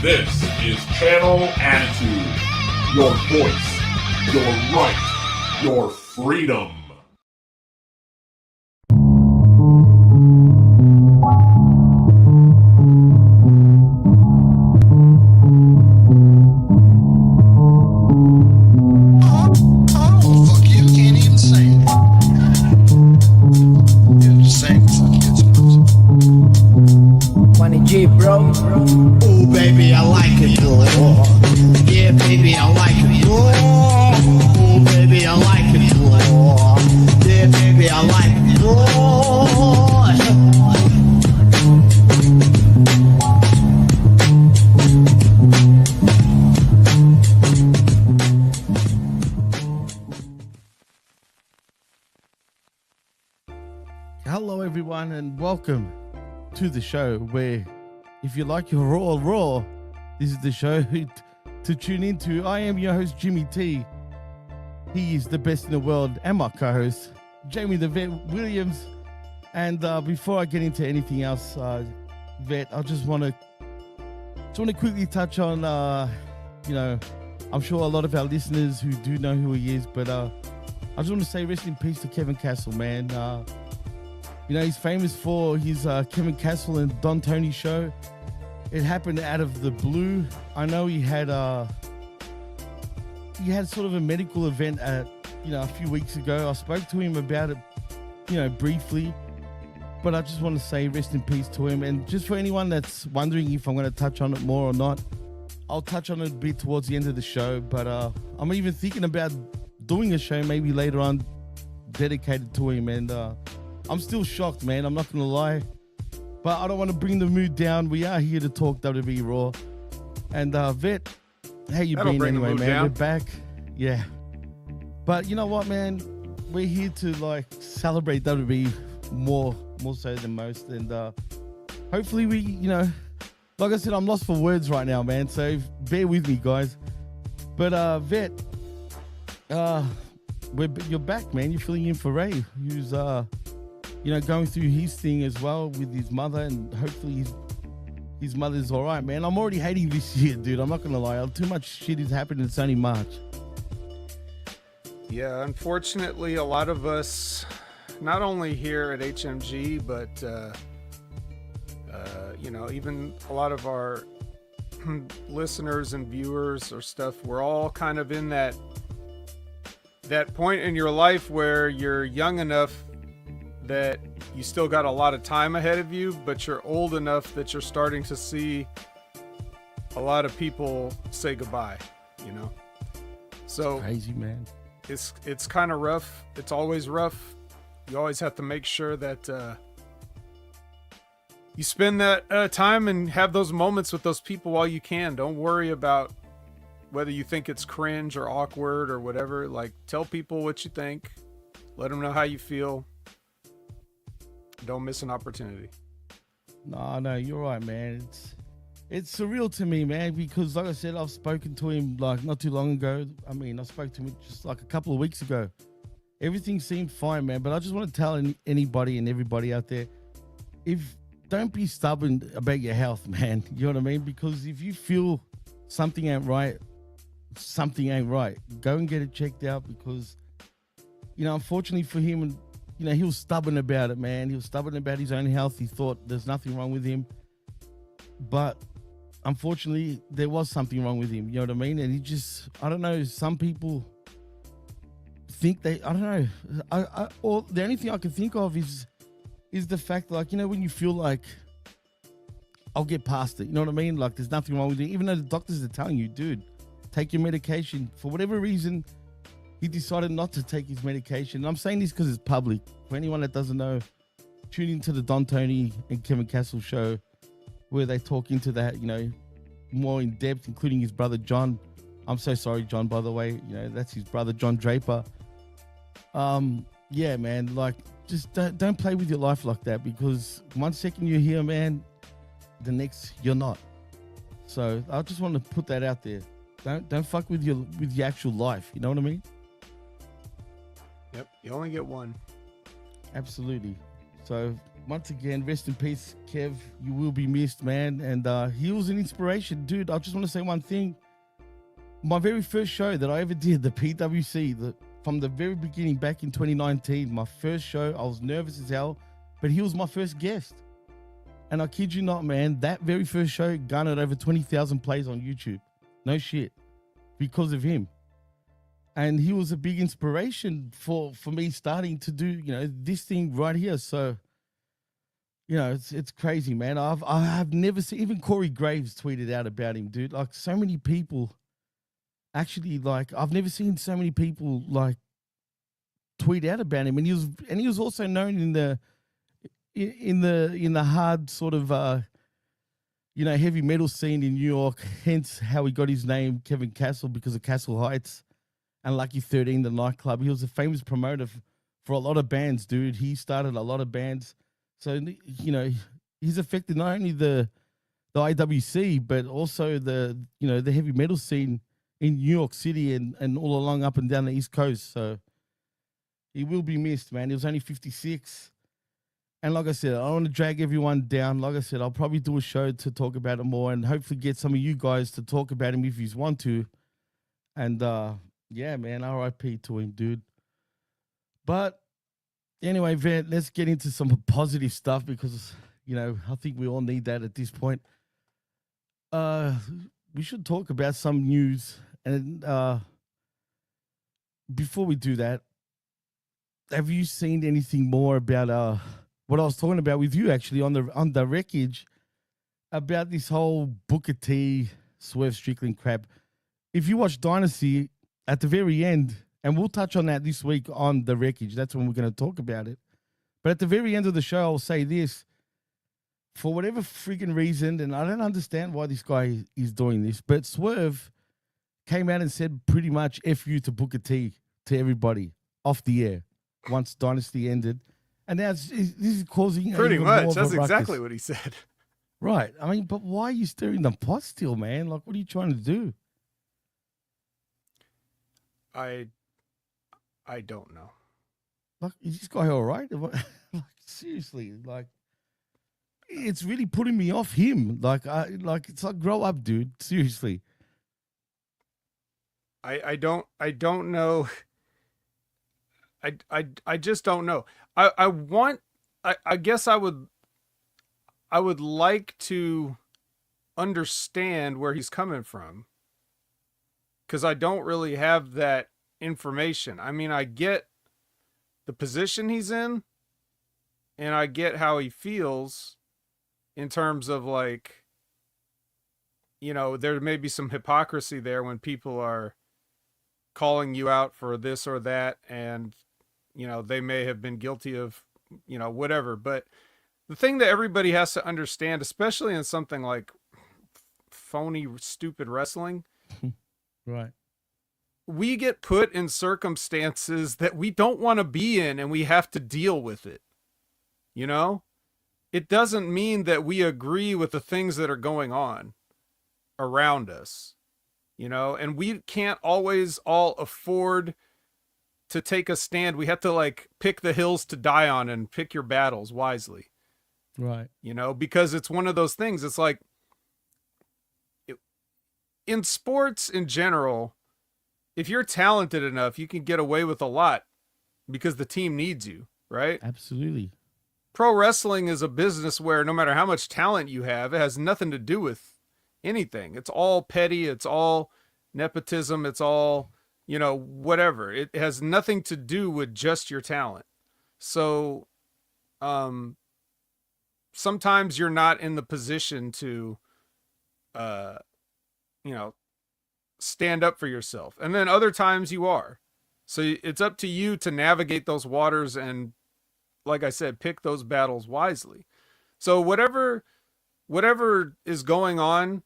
This is Channel Attitude. Your voice, your right, your freedom. Bro. Ooh, baby, I like it. Oh. Yeah, baby, I like it. Oh. Ooh, baby, I like it. Oh. Yeah, baby, I like it. Oh. Hello, everyone, and welcome to the show where, if you like your Raw, this is the show to tune into. I am your host, Jimmy T. He is the best in the world, and my co-host, Jamie the Vet Williams. And before I get into anything else, Vet, I just want to quickly touch on, I'm sure a lot of our listeners who do know who he is, but I just want to say rest in peace to Kevin Castle, man. He's famous for his Kevin Castle and Don Tony show. It happened out of the blue. I know he had sort of a medical event a few weeks ago. I spoke to him about it, briefly. But I just want to say rest in peace to him. And just for anyone that's wondering if I'm going to touch on it more or not, I'll touch on it a bit towards the end of the show. But I'm even thinking about doing a show maybe later on dedicated to him. And I'm still shocked, man. I'm not going to lie. But I don't want to bring the mood down. We are here to talk WWE RAW. And Vet, how you been anyway, man? Down. We're back. Yeah. But you know what, man? We're here to celebrate WWE more so than most. And hopefully we, like I said, I'm lost for words right now, man. So bear with me, guys. But Vet, you're back, man. You're filling in for Ray, who's going through his thing as well with his mother, and hopefully his mother's all right, man. I'm already hating this year, dude. I'm not going to lie. Too much shit is happening. It's only March. Yeah, unfortunately, a lot of us, not only here at HMG, but, even a lot of our listeners and viewers or stuff, we're all kind of in that point in your life where you're young enough that you still got a lot of time ahead of you, but you're old enough that you're starting to see a lot of people say goodbye, So crazy, man. It's kind of rough. It's always rough. You always have to make sure that you spend that time and have those moments with those people while you can. Don't worry about whether you think it's cringe or awkward or whatever. Tell people what you think. Let them know how you feel. Don't miss an opportunity. No, you're right, man. It's surreal to me, man, because like I said, I've spoken to him not too long ago. I spoke to him just a couple of weeks ago. Everything seemed fine, man, but I just want to tell anybody and everybody out there, don't be stubborn about your health, man. You know what I mean? Because if you feel something ain't right. Go and get it checked out, because, unfortunately for him, he was stubborn about it, man. He was stubborn about his own health. He thought there's nothing wrong with him. But unfortunately, there was something wrong with him. You know what I mean? And he just, I don't know, some people think I don't know. Or the only thing I can think of is the fact, when you feel like, I'll get past it. You know what I mean? There's nothing wrong with it. Even though the doctors are telling you, dude, take your medication. For whatever reason, he decided not to take his medication. And I'm saying this because it's public. For anyone that doesn't know, tune into the Don Tony and Kevin Castle show, where they talk into that, more in depth, including his brother John. I'm so sorry, John, by the way. That's his brother, John Draper. Yeah, man, just don't play with your life like that, because one second you're here, man, the next you're not. So I just want to put that out there. Don't fuck with your actual life. You know what I mean? Yep, you only get one. Absolutely. So once again, rest in peace, Kev. You will be missed, man. And he was an inspiration, dude. I just want to say one thing. My very first show that I ever did, the PWC, from the very beginning back in 2019, my first show, I was nervous as hell, but he was my first guest. And I kid you not, man, that very first show garnered over 20,000 plays on YouTube. No shit. Because of him. And he was a big inspiration for me starting to do, this thing right here. So, it's crazy, man. I've never seen, even Corey Graves tweeted out about him, dude. Like, so many people actually, like, I've never seen so many people like tweet out about him. And he was also known in the hard sort of heavy metal scene in New York, hence how he got his name Kevin Castle, because of Castle Heights and Lucky 13, the nightclub. He was a famous promoter for a lot of bands, dude. He started a lot of bands. So, he's affected not only the IWC, but also the heavy metal scene in New York City and all along up and down the East Coast. So he will be missed, man. He was only 56. And like I said, I don't want to drag everyone down. Like I said, I'll probably do a show to talk about it more and hopefully get some of you guys to talk about him if you want to. And yeah, man, RIP to him, dude. But anyway, Van, let's get into some positive stuff because, I think we all need that at this point. We should talk about some news. And before we do that, have you seen anything more about what I was talking about with you actually on the wreckage about this whole Booker T, Swerve Strickland crap? If you watch Dynasty at the very end, and we'll touch on that this week on the wreckage, that's when we're going to talk about it. But at the very end of the show, I'll say this. For whatever freaking reason, and I don't understand why this guy is doing this, but Swerve came out and said pretty much F you to Booker T to everybody off the air once Dynasty ended. And now this is causing pretty even much. more of That's a ruckus. exactly what he said. Right. I mean, but why are you stirring the pot still, man? Like, what are you trying to do? I don't know. Like, is this guy all right? Like, seriously, like, it's really putting me off him. It's like, grow up, dude. Seriously. I don't know. I just don't know. I guess I would like to understand where he's coming from, because I don't really have that information. I mean, I get the position he's in, and I get how he feels in terms of, like, there may be some hypocrisy there when people are calling you out for this or that, and they may have been guilty of whatever. But the thing that everybody has to understand, especially in something like phony, stupid wrestling, Right. we get put in circumstances that we don't want to be in, and we have to deal with it. It doesn't mean that we agree with the things that are going on around us, and we can't always all afford to take a stand. We have to, like, pick the hills to die on and pick your battles wisely. Right. Because it's one of those things. It's like, in sports in general, if you're talented enough, you can get away with a lot because the team needs you, right? Absolutely. Pro wrestling is a business where no matter how much talent you have, it has nothing to do with anything. It's all petty. It's all nepotism. It's all, whatever. It has nothing to do with just your talent. So, sometimes you're not in the position to, stand up for yourself. And then other times you are. So it's up to you to navigate those waters and, like I said, pick those battles wisely. So whatever is going on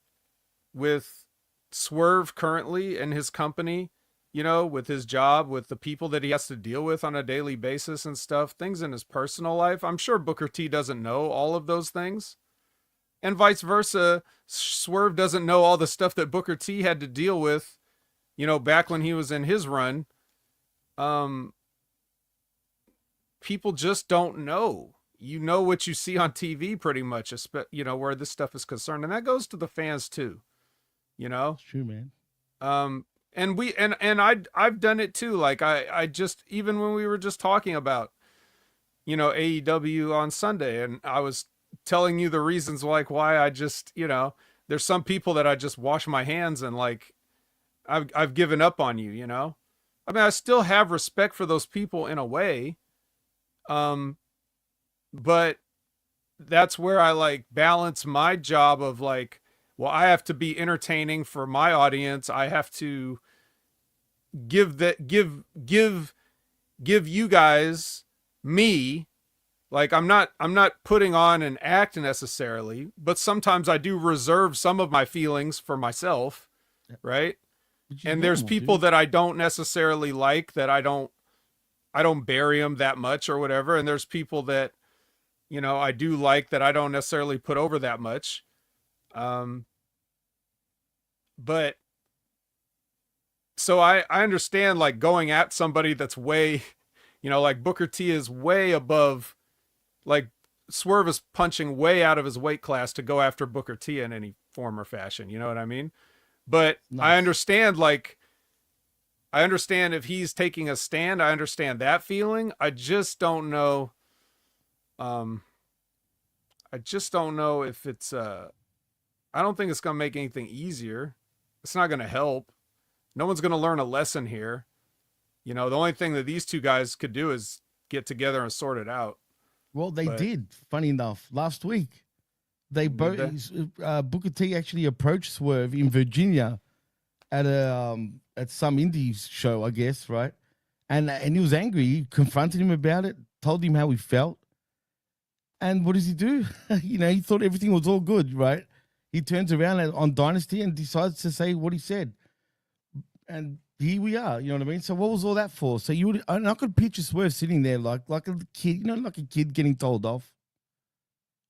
with Swerve currently and his company, with his job, with the people that he has to deal with on a daily basis and stuff, things in his personal life, I'm sure Booker T doesn't know all of those things. And vice versa, Swerve doesn't know all the stuff that Booker T had to deal with, back when he was in his run. People just don't know, you know what you see on TV pretty much, you know, where this stuff is concerned. And that goes to the fans too, you know? It's true, man. And I've done it too. Like I just, even when we were just talking about, you know, AEW on Sunday, and I was telling you the reasons like why I just, you know, there's some people that I just wash my hands and like, I've given up on you, you know? I mean, I still have respect for those people in a way. But that's where I like balance my job of like, well, I have to be entertaining for my audience. I have to give you guys me. Like I'm not putting on an act necessarily, but sometimes I do reserve some of my feelings for myself. Right. And there's people that I don't necessarily like, that I don't bury them that much or whatever. And there's people that, you know, I do like that I don't necessarily put over that much. But so I understand like going at somebody that's way, you know, like Booker T is way above, like Swerve is punching way out of his weight class to go after Booker T in any form or fashion. You know what I mean? But nice. I understand if he's taking a stand, I understand that feeling. I just don't know. I just don't know if it's, I don't think it's going to make anything easier. It's not going to help. No one's going to learn a lesson here. You know, the only thing that these two guys could do is get together and sort it out. Well, they did, funny enough, last week. They both, Booker T actually approached Swerve in Virginia at some indie show, I guess, right? And he was angry. He confronted him about it, told him how he felt. And what does he do? You know, he thought everything was all good, right? He turns around on Dynasty and decides to say what he said. And here we are, you know what I mean? So what was all that for? So I could picture Swerve sitting there like a kid, you know, like a kid getting told off.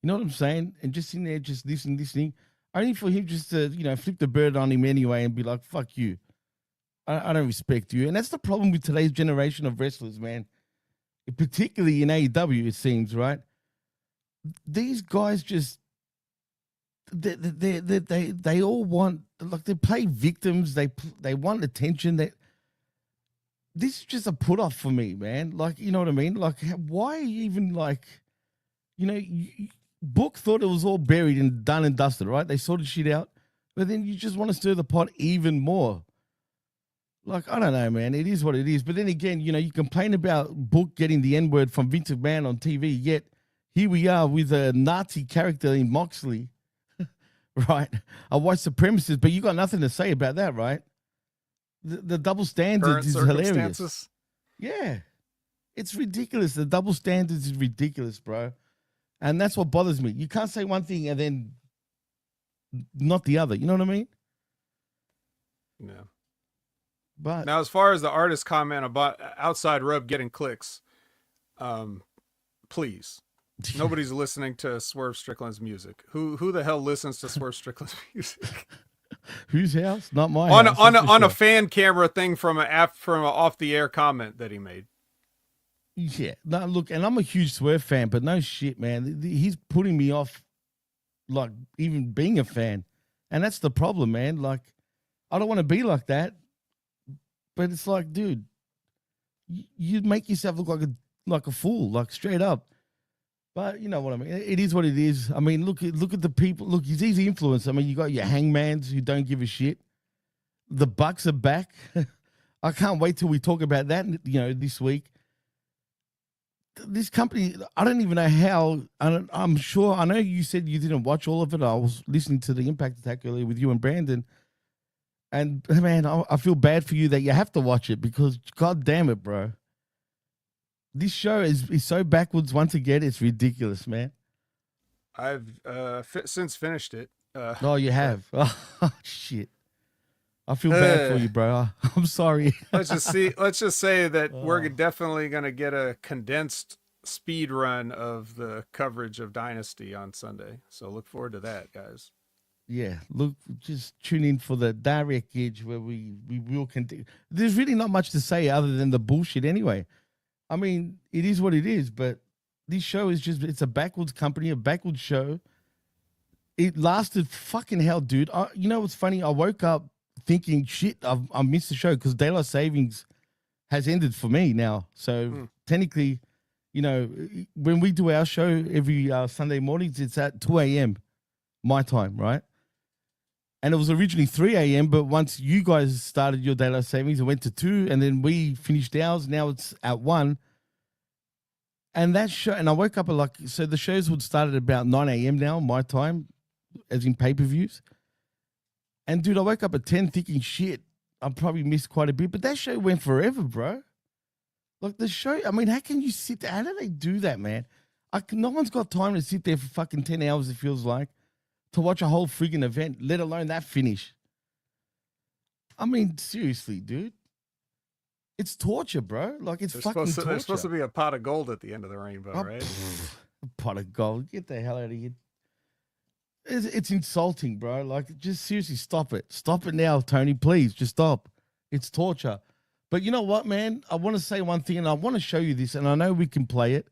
You know what I'm saying? And just sitting there, just listening. Only for him just to, you know, flip the bird on him anyway and be like, fuck you. I don't respect you. And that's the problem with today's generation of wrestlers, man. Particularly in AEW, it seems, right? These guys just, they all want, like, they play victims. They want attention. This is just a put off for me, man. Like, you know what I mean? Like, why even, like, you know, Book thought it was all buried and done and dusted, right? They sorted shit out, but then you just want to stir the pot even more. Like, I don't know, man. It is what it is. But then again, you know, you complain about Book getting the N-word from Vince McMahon on TV, yet here we are with a Nazi character in Moxley, right? A white supremacist, but you got nothing to say about that, right? The double standards is hilarious. Yeah. It's ridiculous. The double standards is ridiculous, bro. And that's what bothers me. You can't say one thing and then not the other. You know what I mean? Yeah. But now, as far as the artist comment about Outside Rub getting clicks, please, nobody's listening to Swerve Strickland's music. Who the hell listens to Swerve Strickland's music? Whose house? Not mine. On a fan camera thing from a off the air comment that he made. Yeah, no, look, and I'm a huge Swerve fan, but no shit, man. He's putting me off, like, even being a fan. And that's the problem, man. Like, I don't want to be like that. But it's like, dude, you make yourself look like a fool, like, straight up. But you know what I mean? It is what it is. I mean, look at the people. Look, he's easy influence. I mean, you got your hangmans who don't give a shit. The Bucks are back. I can't wait till we talk about that, you know, this week. This company, I don't even know how. I'm sure. I know you said you didn't watch all of it. I was listening to the Impact Attack earlier with you and Brandon. And man, I feel bad for you that you have to watch it because, god damn it, bro. This show is so backwards once again. It's ridiculous, man. I've since finished it. Oh, you have? Oh, shit. I feel bad for you, bro. I'm sorry. Let's just say that we're definitely going to get a condensed speed run of the coverage of Dynasty on Sunday. So look forward to that, guys. Yeah, look, just tune in for the direct edge where we will continue. There's really not much to say other than the bullshit anyway. I mean, it is what it is, but this show is just, it's a backwards company, a backwards show. It lasted fucking hell, dude. You know what's funny? I woke up thinking, shit, I missed the show because daylight savings has ended for me now. So technically, you know, when we do our show every Sunday mornings, it's at 2 a.m. my time, right? And it was originally 3 a.m., but once you guys started your daylight savings, it went to 2, and then we finished ours. Now it's at 1. And that show, and I woke up at like, so the shows would start at about 9 a.m. now, my time, as in pay-per-views. And dude, I woke up at 10 thinking, shit, I probably missed quite a bit, but that show went forever, bro. Like the show, I mean, how can you sit there? How do they do that, man? No one's got time to sit there for fucking 10 hours, it feels like, to watch a whole friggin' event, let alone that finish. I mean, seriously, dude. It's torture, bro. Like, it's fucking torture. There's supposed to be a pot of gold at the end of the rainbow, right? A pot of gold. Get the hell out of here. It's insulting, bro. Like, just seriously, stop it. Stop it now, Tony. Please, just stop. It's torture. But you know what, man? I want to say one thing, and I want to show you this, and I know we can play it,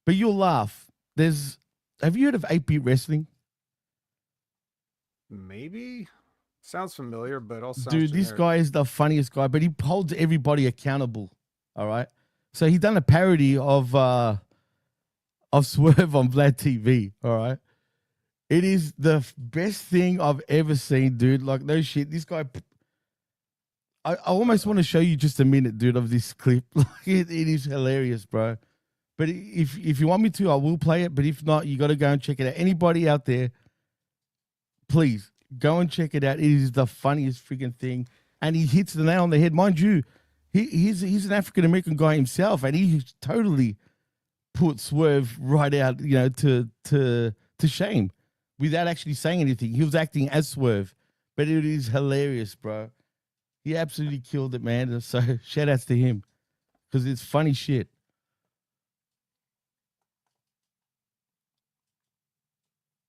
but you'll laugh. Have you heard of 8-Bit Wrestling? Maybe. Sounds familiar, but also dude, this guy is the funniest guy, but he holds everybody accountable. All right. So he done a parody of Swerve on Vlad TV. All right. It is the best thing I've ever seen, dude. Like, no shit. This guy, I almost want to show you just a minute, dude, of this clip. Like, it is hilarious, bro. But if you want me to, I will play it. But if not, you got to go and check it out. Anybody out there, please go and check it out. It is the funniest freaking thing. And he hits the nail on the head. Mind you, he's an African-American guy himself, and he totally put Swerve right out, you know, to shame without actually saying anything. He was acting as Swerve. But it is hilarious, bro. He absolutely killed it, man. So shout outs to him because it's funny shit.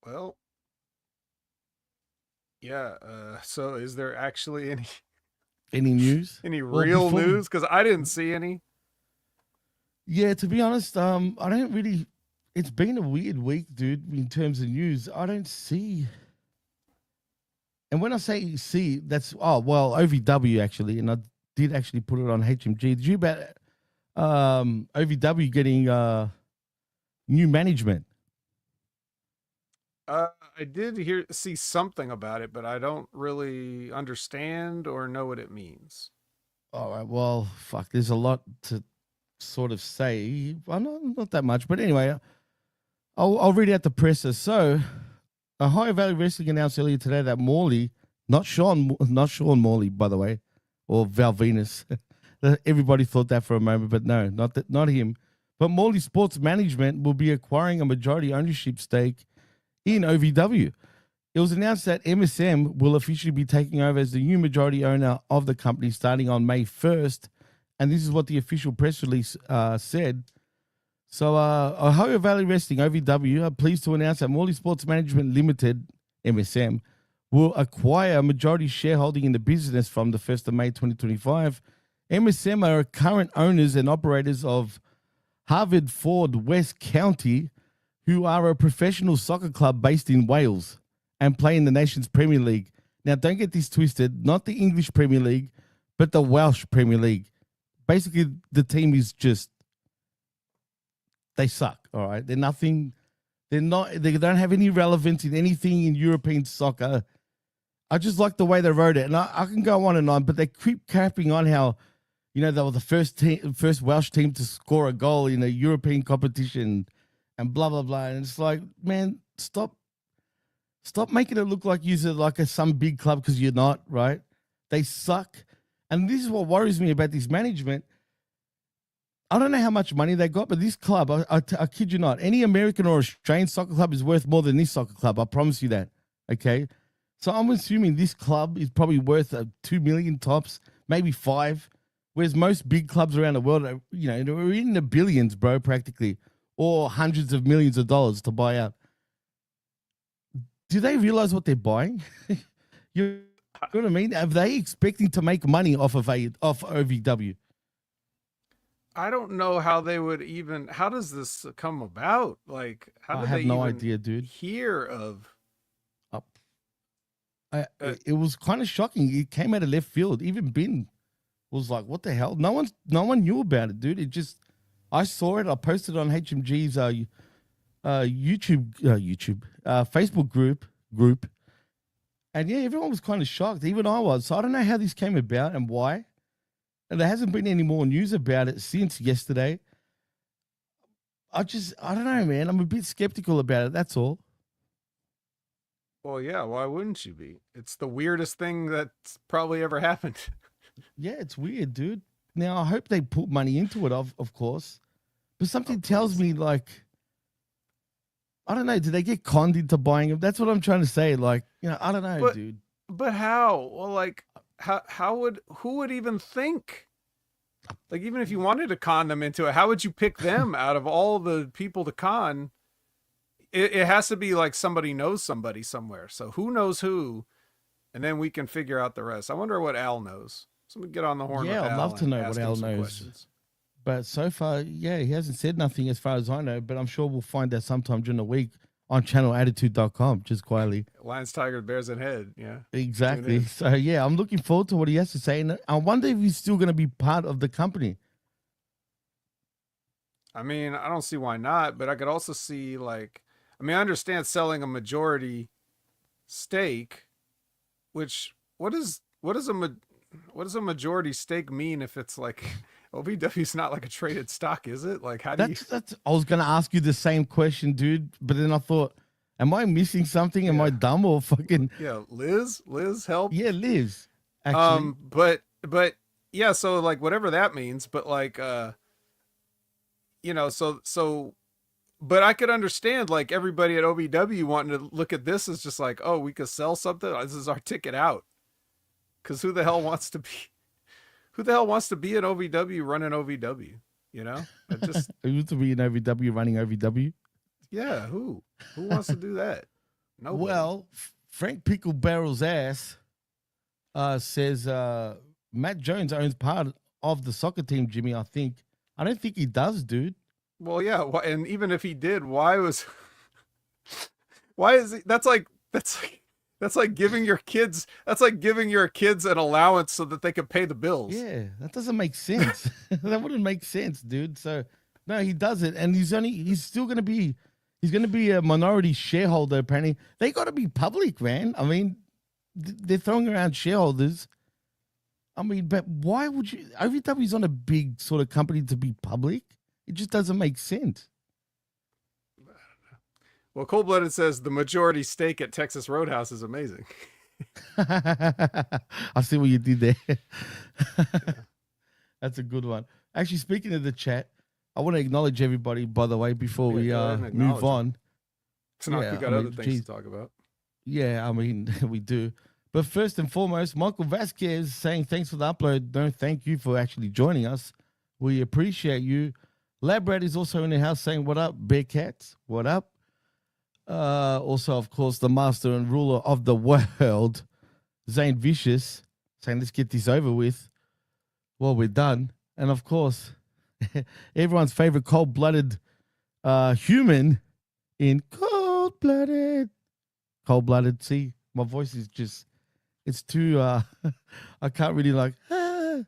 Well, yeah. So is there actually any news? Any real news? Because I didn't see any. Yeah, to be honest, I don't really. It's been a weird week, dude, in terms of news. I don't see. And when I say see, that's OVW actually, and I did actually put it on HMG. Did you about OVW getting new management? I did see something about it, but I don't really understand or know what it means. All right, well, fuck, there's a lot to sort of say. Well, not that much, but anyway, I'll read out the presser. So, Ohio Valley Wrestling announced earlier today that Morley, not Sean Morley, by the way, or Val Venus. Everybody thought that for a moment, but no, not him. But Morley Sports Management will be acquiring a majority ownership stake in OVW. It was announced that MSM will officially be taking over as the new majority owner of the company starting on May 1st. And this is what the official press release said. So Ohio Valley Wrestling, OVW, are pleased to announce that Morley Sports Management Limited, MSM, will acquire a majority shareholding in the business from the 1st of May 2025. MSM are current owners and operators of Harvard Ford West County, who are a professional soccer club based in Wales and play in the nation's Premier League. Now, don't get this twisted, not the English Premier League, but the Welsh Premier League. Basically, the team is just, they suck, all right? They don't have any relevance in anything in European soccer. I just like the way they wrote it. And I can go on and on, but they keep capping on how, you know, they were the first Welsh team to score a goal in a European competition and blah, blah, blah. And it's like, man, stop making it look like you're like some big club because you're not, right? They suck. And this is what worries me about this management. I don't know how much money they got, but this club, I kid you not, any American or Australian soccer club is worth more than this soccer club. I promise you that, okay? So I'm assuming this club is probably worth 2 million tops, maybe 5, whereas most big clubs around the world are, you know, we're in the billions, bro, practically, or hundreds of millions of dollars to buy out. Do they realize what they're buying? You know what I mean? Are they expecting to make money off OVW? I don't know how they would even. How does this come about? Like, how I did have they no even idea, dude. hear of? Uh, Uh, it was kind of shocking. It came out of left field. Even Ben was like, "What the hell?" No one knew about it, dude. It just, I saw it. I posted it on HMG's Facebook group, and yeah, everyone was kind of shocked. Even I was. So I don't know how this came about and why. And there hasn't been any more news about it since yesterday. I don't know, man. I'm a bit skeptical about it. That's all. Well, yeah. Why wouldn't you be? It's the weirdest thing that's probably ever happened. Yeah, it's weird, dude. Now I hope they put money into it, of course. But something tells me, like, I don't know. Did they get conned into buying them? That's what I'm trying to say. Like, I don't know, dude. But how? Well, like, who would even think? Like, even if you wanted to con them into it, how would you pick them out of all the people to con? It has to be like somebody knows somebody somewhere. So who knows who? And then we can figure out the rest. I wonder what Al knows. Somebody get on the horn. Yeah, with I'd love to know what Al knows. Questions. But so far, yeah, he hasn't said nothing as far as I know. But I'm sure we'll find out sometime during the week on channelattitude.com, just quietly. Lions, Tigers, Bears, and Head. Yeah. Exactly. So, yeah, I'm looking forward to what he has to say. And I wonder if he's still going to be part of the company. I mean, I don't see why not, but I could also see, like, I mean, I understand selling a majority stake, which what does a majority stake mean if it's like OVW's not like a traded stock, is it? Like, how do you? That's. I was gonna ask you the same question, dude, but then I thought, am I missing something? Am I dumb or fucking? Yeah, Liz, help. Yeah, Liz. Actually, but yeah, so like whatever that means, but like, so. But I could understand like everybody at OVW wanting to look at this as just like, oh, we could sell something. This is our ticket out. Because who the hell wants to be an OVW running OVW? You know, who used to be in OVW running OVW? Yeah, who wants to do that? Nobody. Well, Frank Pickle Barrel's ass says Matt Jones owns part of the soccer team. Jimmy, I don't think he does, dude. Well, yeah, and even if he did, why is he? That's like giving your kids. That's like giving your kids an allowance so that they can pay the bills. Yeah, that doesn't make sense. That wouldn't make sense, dude. So no, he does it, and he's going to be a minority shareholder. Apparently, they got to be public, man. I mean, they're throwing around shareholders. I mean, but why would you? OVW's on a big sort of company to be public. It just doesn't make sense. Well, Cold Blooded says the majority stake at Texas Roadhouse is amazing. I see what you did there. Yeah. That's a good one. Actually, speaking of the chat, I want to acknowledge everybody, by the way, before we move on. It's not, we got other things to talk about. Yeah, I mean, we do. But first and foremost, Michael Vasquez saying thanks for the upload. No, thank you for actually joining us. We appreciate you. Labrat is also in the house saying, what up, Bearcats? What up? Also, of course, the master and ruler of the world, Zane Vicious, saying, let's get this over with. Well, we're done. And, of course, everyone's favorite cold-blooded human in Cold-Blooded. Cold-Blooded. See, my voice is just, it's too, I can't really like, it's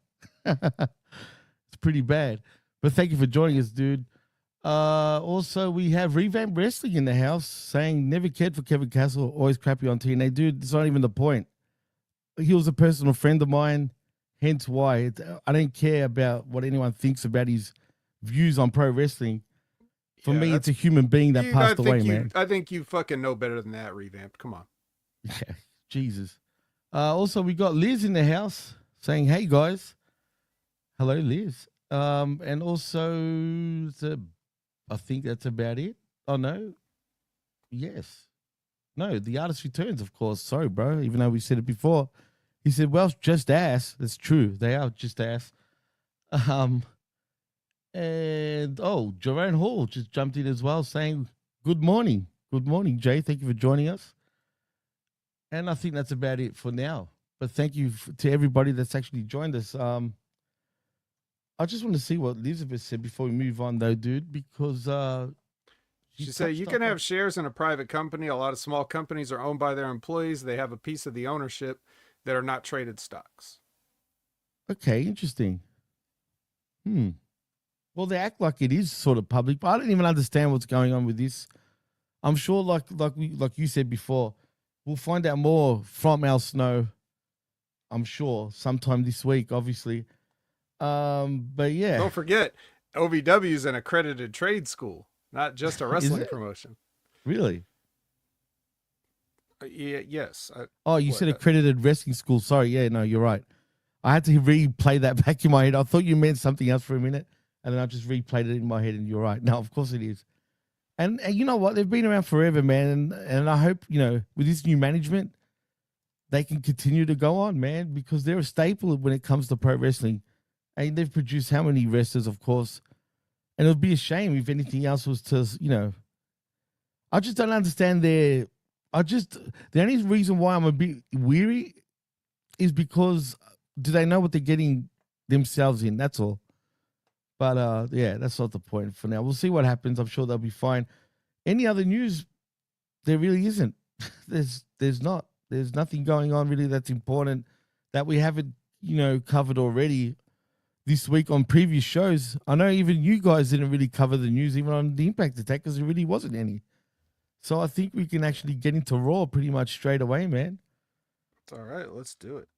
pretty bad. But thank you for joining us, dude. Also, we have Revamp Wrestling in the house saying, never cared for Kevin Castle, always crappy on TNA. Dude, it's not even the point. He was a personal friend of mine, hence why. I don't care about what anyone thinks about his views on pro wrestling. For me, it's a human being that passed away, man. I think you fucking know better than that, Revamped. Come on. Yeah, Jesus. Also, we got Liz in the house saying, hey, guys. Hello, Liz. And also, I think that's about it. Oh, no. Yes. No, the artist returns, of course. Sorry, bro. Even though we said it before. He said, well, just ass. That's true. They are just ass. And, Jerome Hall just jumped in as well saying, good morning. Good morning, Jay. Thank you for joining us. And I think that's about it for now. But thank you to everybody that's actually joined us. I just want to see what Elizabeth said before we move on, though, dude, because She said you can have shares in a private company. A lot of small companies are owned by their employees. They have a piece of the ownership that are not traded stocks. Okay, interesting. Well, they act like it is sort of public, but I don't even understand what's going on with this. I'm sure, like you said before, we'll find out more from Al Snow. I'm sure sometime this week, obviously. But yeah, Don't forget, OVW is an accredited trade school, not just a wrestling promotion. Really? Yeah. Yes. You said accredited wrestling school. Sorry. Yeah. No, you're right. I had to replay that back in my head. I thought you meant something else for a minute, and then I just replayed it in my head, and you're right. No, of course it is. And you know what? They've been around forever, man. And I hope, with this new management, they can continue to go on, man, because they're a staple when it comes to pro wrestling. And they've produced how many wrestlers, of course. And it would be a shame if anything else was to, I just don't understand the only reason why I'm a bit weary is because do they know what they're getting themselves in? That's all. But yeah, that's not the point for now. We'll see what happens. I'm sure they'll be fine. Any other news? There really isn't. There's not. There's nothing going on really that's important that we haven't, covered already this week on previous shows. I know even you guys didn't really cover the news even on the Impact Attack because there really wasn't any. So I think we can actually get into Raw pretty much straight away, man. It's all right. Let's do it.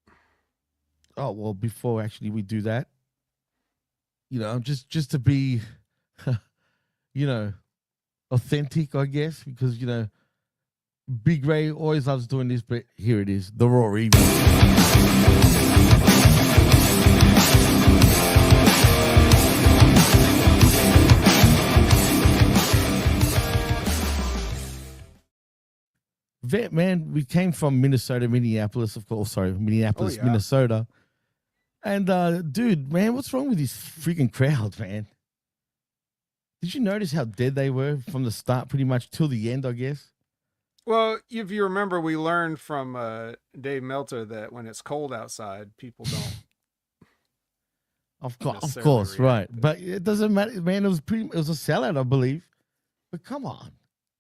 Oh, well, before actually we do that, just to be, authentic, I guess, because, Big Ray always loves doing this, but here it is, the Raw review. Vet, man, we came from Minneapolis, of course. Sorry, Minneapolis, Minnesota. And, dude, man, what's wrong with this freaking crowd, man? Did you notice how dead they were from the start pretty much till the end, I guess? Well, if you remember, we learned from Dave Meltzer that when it's cold outside, people don't. Of course, right. But it doesn't matter, man. It was a sellout, I believe. But come on.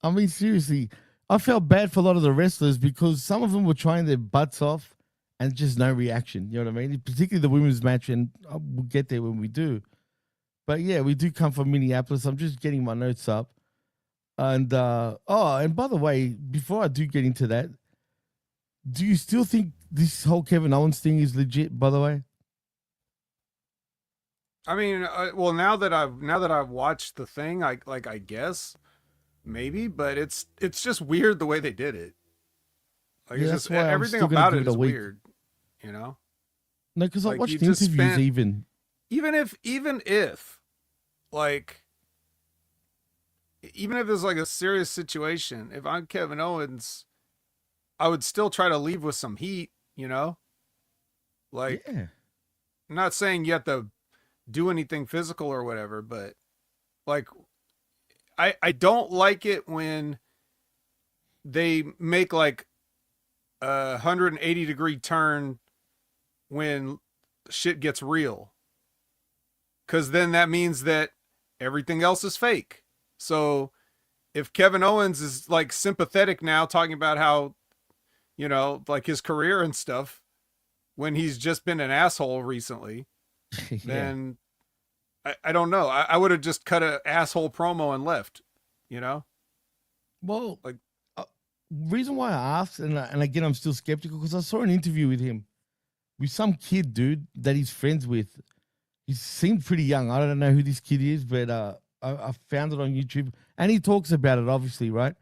I mean, seriously, I felt bad for a lot of the wrestlers because some of them were trying their butts off and just no reaction. You know what I mean? Particularly the women's match, and we'll get there when we do. But yeah, we do come from Minneapolis. I'm just getting my notes up. And and by the way, before I do get into that, do you still think this whole Kevin Owens thing is legit, by the way? I mean, well, now that I've watched the thing, I guess maybe, but it's just weird the way they did it. Like, yeah, it's just everything about it is weird, No, because I watched interviews even if it's like a serious situation, if I'm Kevin Owens, I would still try to leave with some heat, Like, yeah. I'm not saying you have to do anything physical or whatever, but like, I don't like it when they make like a 180-degree turn when shit gets real. Because then that means that everything else is fake. So if Kevin Owens is like sympathetic now, talking about how, like his career and stuff, when he's just been an asshole recently, yeah. Then I don't know. I would have just cut an asshole promo and left, Well, like, reason why I asked, and again, I'm still skeptical because I saw an interview with him with some kid, dude, that he's friends with. He seemed pretty young. I don't know who this kid is, but I found it on YouTube, and he talks about it, obviously, right?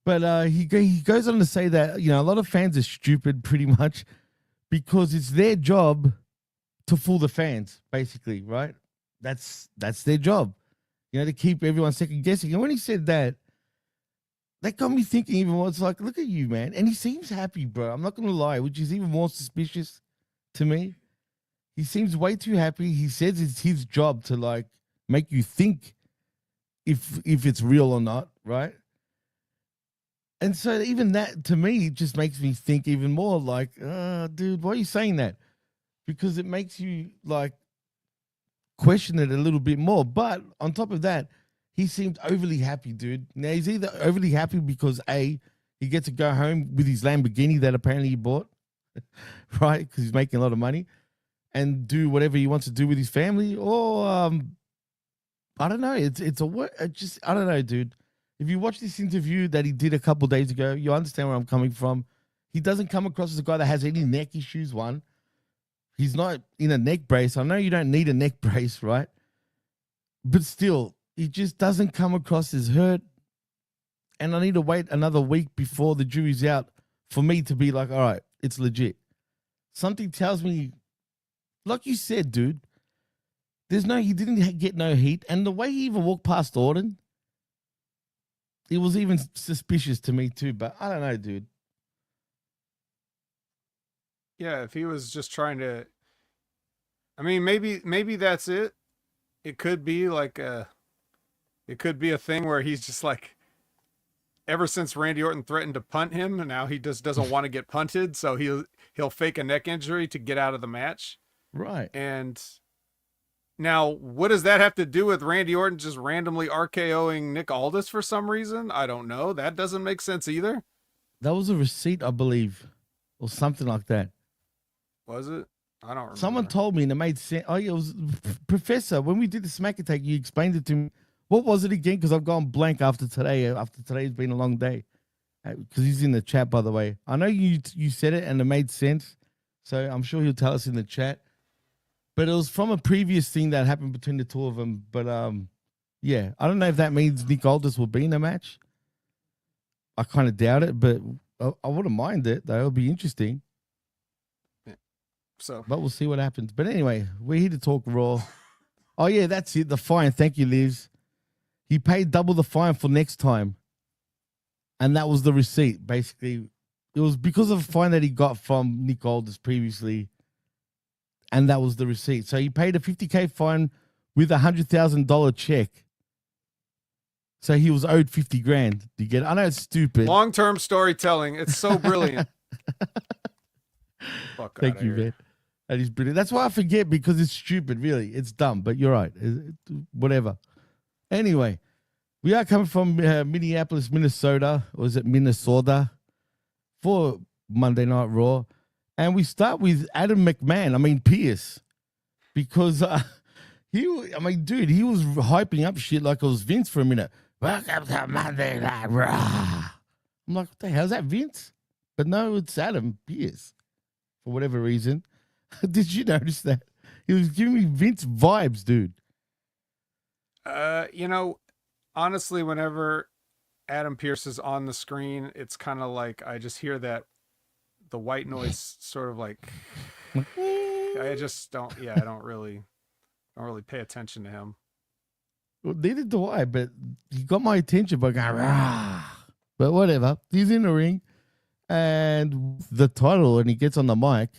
But he goes on to say that, a lot of fans are stupid pretty much because it's their job to fool the fans, basically, right? That's their job, to keep everyone second guessing. And when he said that got me thinking even more. It's like, look at you, man. And he seems happy, bro. I'm not going to lie, which is even more suspicious to me. He seems way too happy. He says it's his job to like make you think if it's real or not, right? And so even that, to me, just makes me think even more like, dude, why are you saying that? Because it makes you like question it a little bit more. But on top of that, he seemed overly happy, dude. Now, he's either overly happy because A, he gets to go home with his Lamborghini that apparently he bought, right? Because he's making a lot of money, and do whatever he wants to do with his family, or I don't know. It's a work. I don't know, dude. If you watch this interview that he did a couple days ago, you understand where I'm coming from. He doesn't come across as a guy that has any neck issues. One, he's not in a neck brace. I know you don't need a neck brace, right? But still, he just doesn't come across as hurt. And I need to wait another week before the jury's out for me to be like, all right, it's legit. Something tells me, like you said, dude, he didn't get no heat. And the way he even walked past Orton, it was even suspicious to me too. But I don't know, dude. Yeah, if he was just trying to, I mean, maybe that's it. It could be like it could be a thing where he's just like, ever since Randy Orton threatened to punt him, and now he just doesn't want to get punted, so he'll fake a neck injury to get out of the match. Right. And now, what does that have to do with Randy Orton just randomly RKOing Nick Aldis for some reason? I don't know. That doesn't make sense either. That was a receipt, I believe, or something like that. Was it? I don't remember. Someone told me and it made sense. Oh, yeah, it was Professor. When we did the Smack Attack, you explained it to me. What was it again? Because I've gone blank after today. After today's been a long day. Because he's in the chat, by the way. I know you said it and it made sense. So I'm sure he'll tell us in the chat. But it was from a previous thing that happened between the two of them. But yeah, I don't know if that means Nick Aldis will be in the match. I kind of doubt it, but I wouldn't mind it, though. It'll be interesting. Yeah. So, but we'll see what happens. But anyway, we're here to talk Raw. Oh, yeah, that's it. The fine. Thank you, Liz. He paid double the fine for next time. And that was the receipt, basically. It was because of a fine that he got from Nick Aldis previously. And that was the receipt. So he paid a $50K fine with a $100,000 check. So he was owed 50 grand. Do you get it? I know it's stupid. Long-term storytelling. It's so brilliant. Thank you, man. That is brilliant. That's why I forget, because it's stupid, really. It's dumb, but you're right. Whatever. Anyway, we are coming from Minneapolis, Minnesota. Or is it Minnesota? For Monday Night Raw. And we start with Adam Pierce. Because, he was hyping up shit like it was Vince for a minute. Welcome to Monday Night Raw. I'm like, what the hell is that, Vince? But no, it's Adam Pierce. For whatever reason. Did you notice that? He was giving me Vince vibes, dude. Honestly, whenever Adam Pierce is on the screen, it's kind of like I just hear the white noise sort of like I just don't I don't really pay attention to him. Well, neither do I, but he got my attention by going, rah. But whatever. He's in the ring and the title, and he gets on the mic.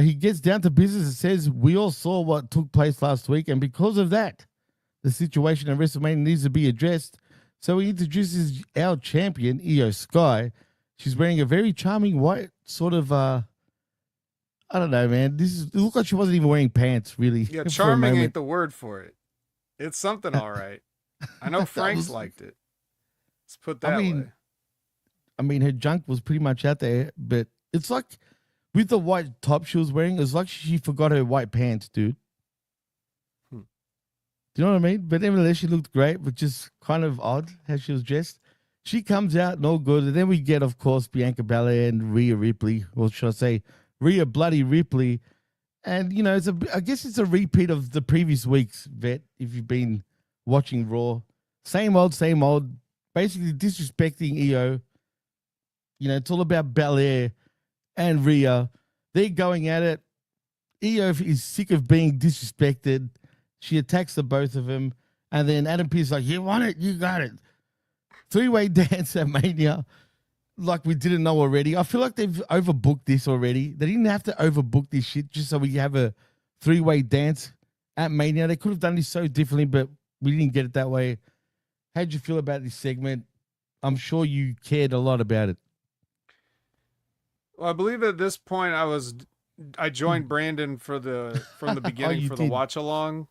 He gets down to business and says, we all saw what took place last week, and because of that, the situation at WrestleMania needs to be addressed. So he introduces our champion, Io Sky. She's wearing a very charming white sort of, I don't know, man. It looked like she wasn't even wearing pants, really. Yeah, charming ain't the word for it. It's something all right. I know Frank's liked it. Let's put that way. I mean, her junk was pretty much out there, but it's like with the white top she was wearing, it's like she forgot her white pants, dude. Do you know what I mean? But nevertheless, she looked great, but just kind of odd how she was dressed. She comes out, no good. And then we get, of course, Bianca Belair and Rhea Ripley, or should I say, Rhea Bloody Ripley. And, I guess it's a repeat of the previous week's, Vet, if you've been watching Raw. Same old, basically disrespecting Io. It's all about Belair and Rhea. They're going at it. Io is sick of being disrespected. She attacks the both of them. And then Adam Pearce is like, you want it? You got it. Three-way dance at Mania, like we didn't know already. I feel like they've overbooked this already. They didn't have to overbook this shit just so we have a three-way dance at Mania. They could have done this so differently, but we didn't get it that way. How'd you feel about this segment? I'm sure you cared a lot about it. Well, I believe at this point I joined Brandon from the beginning for the watch along.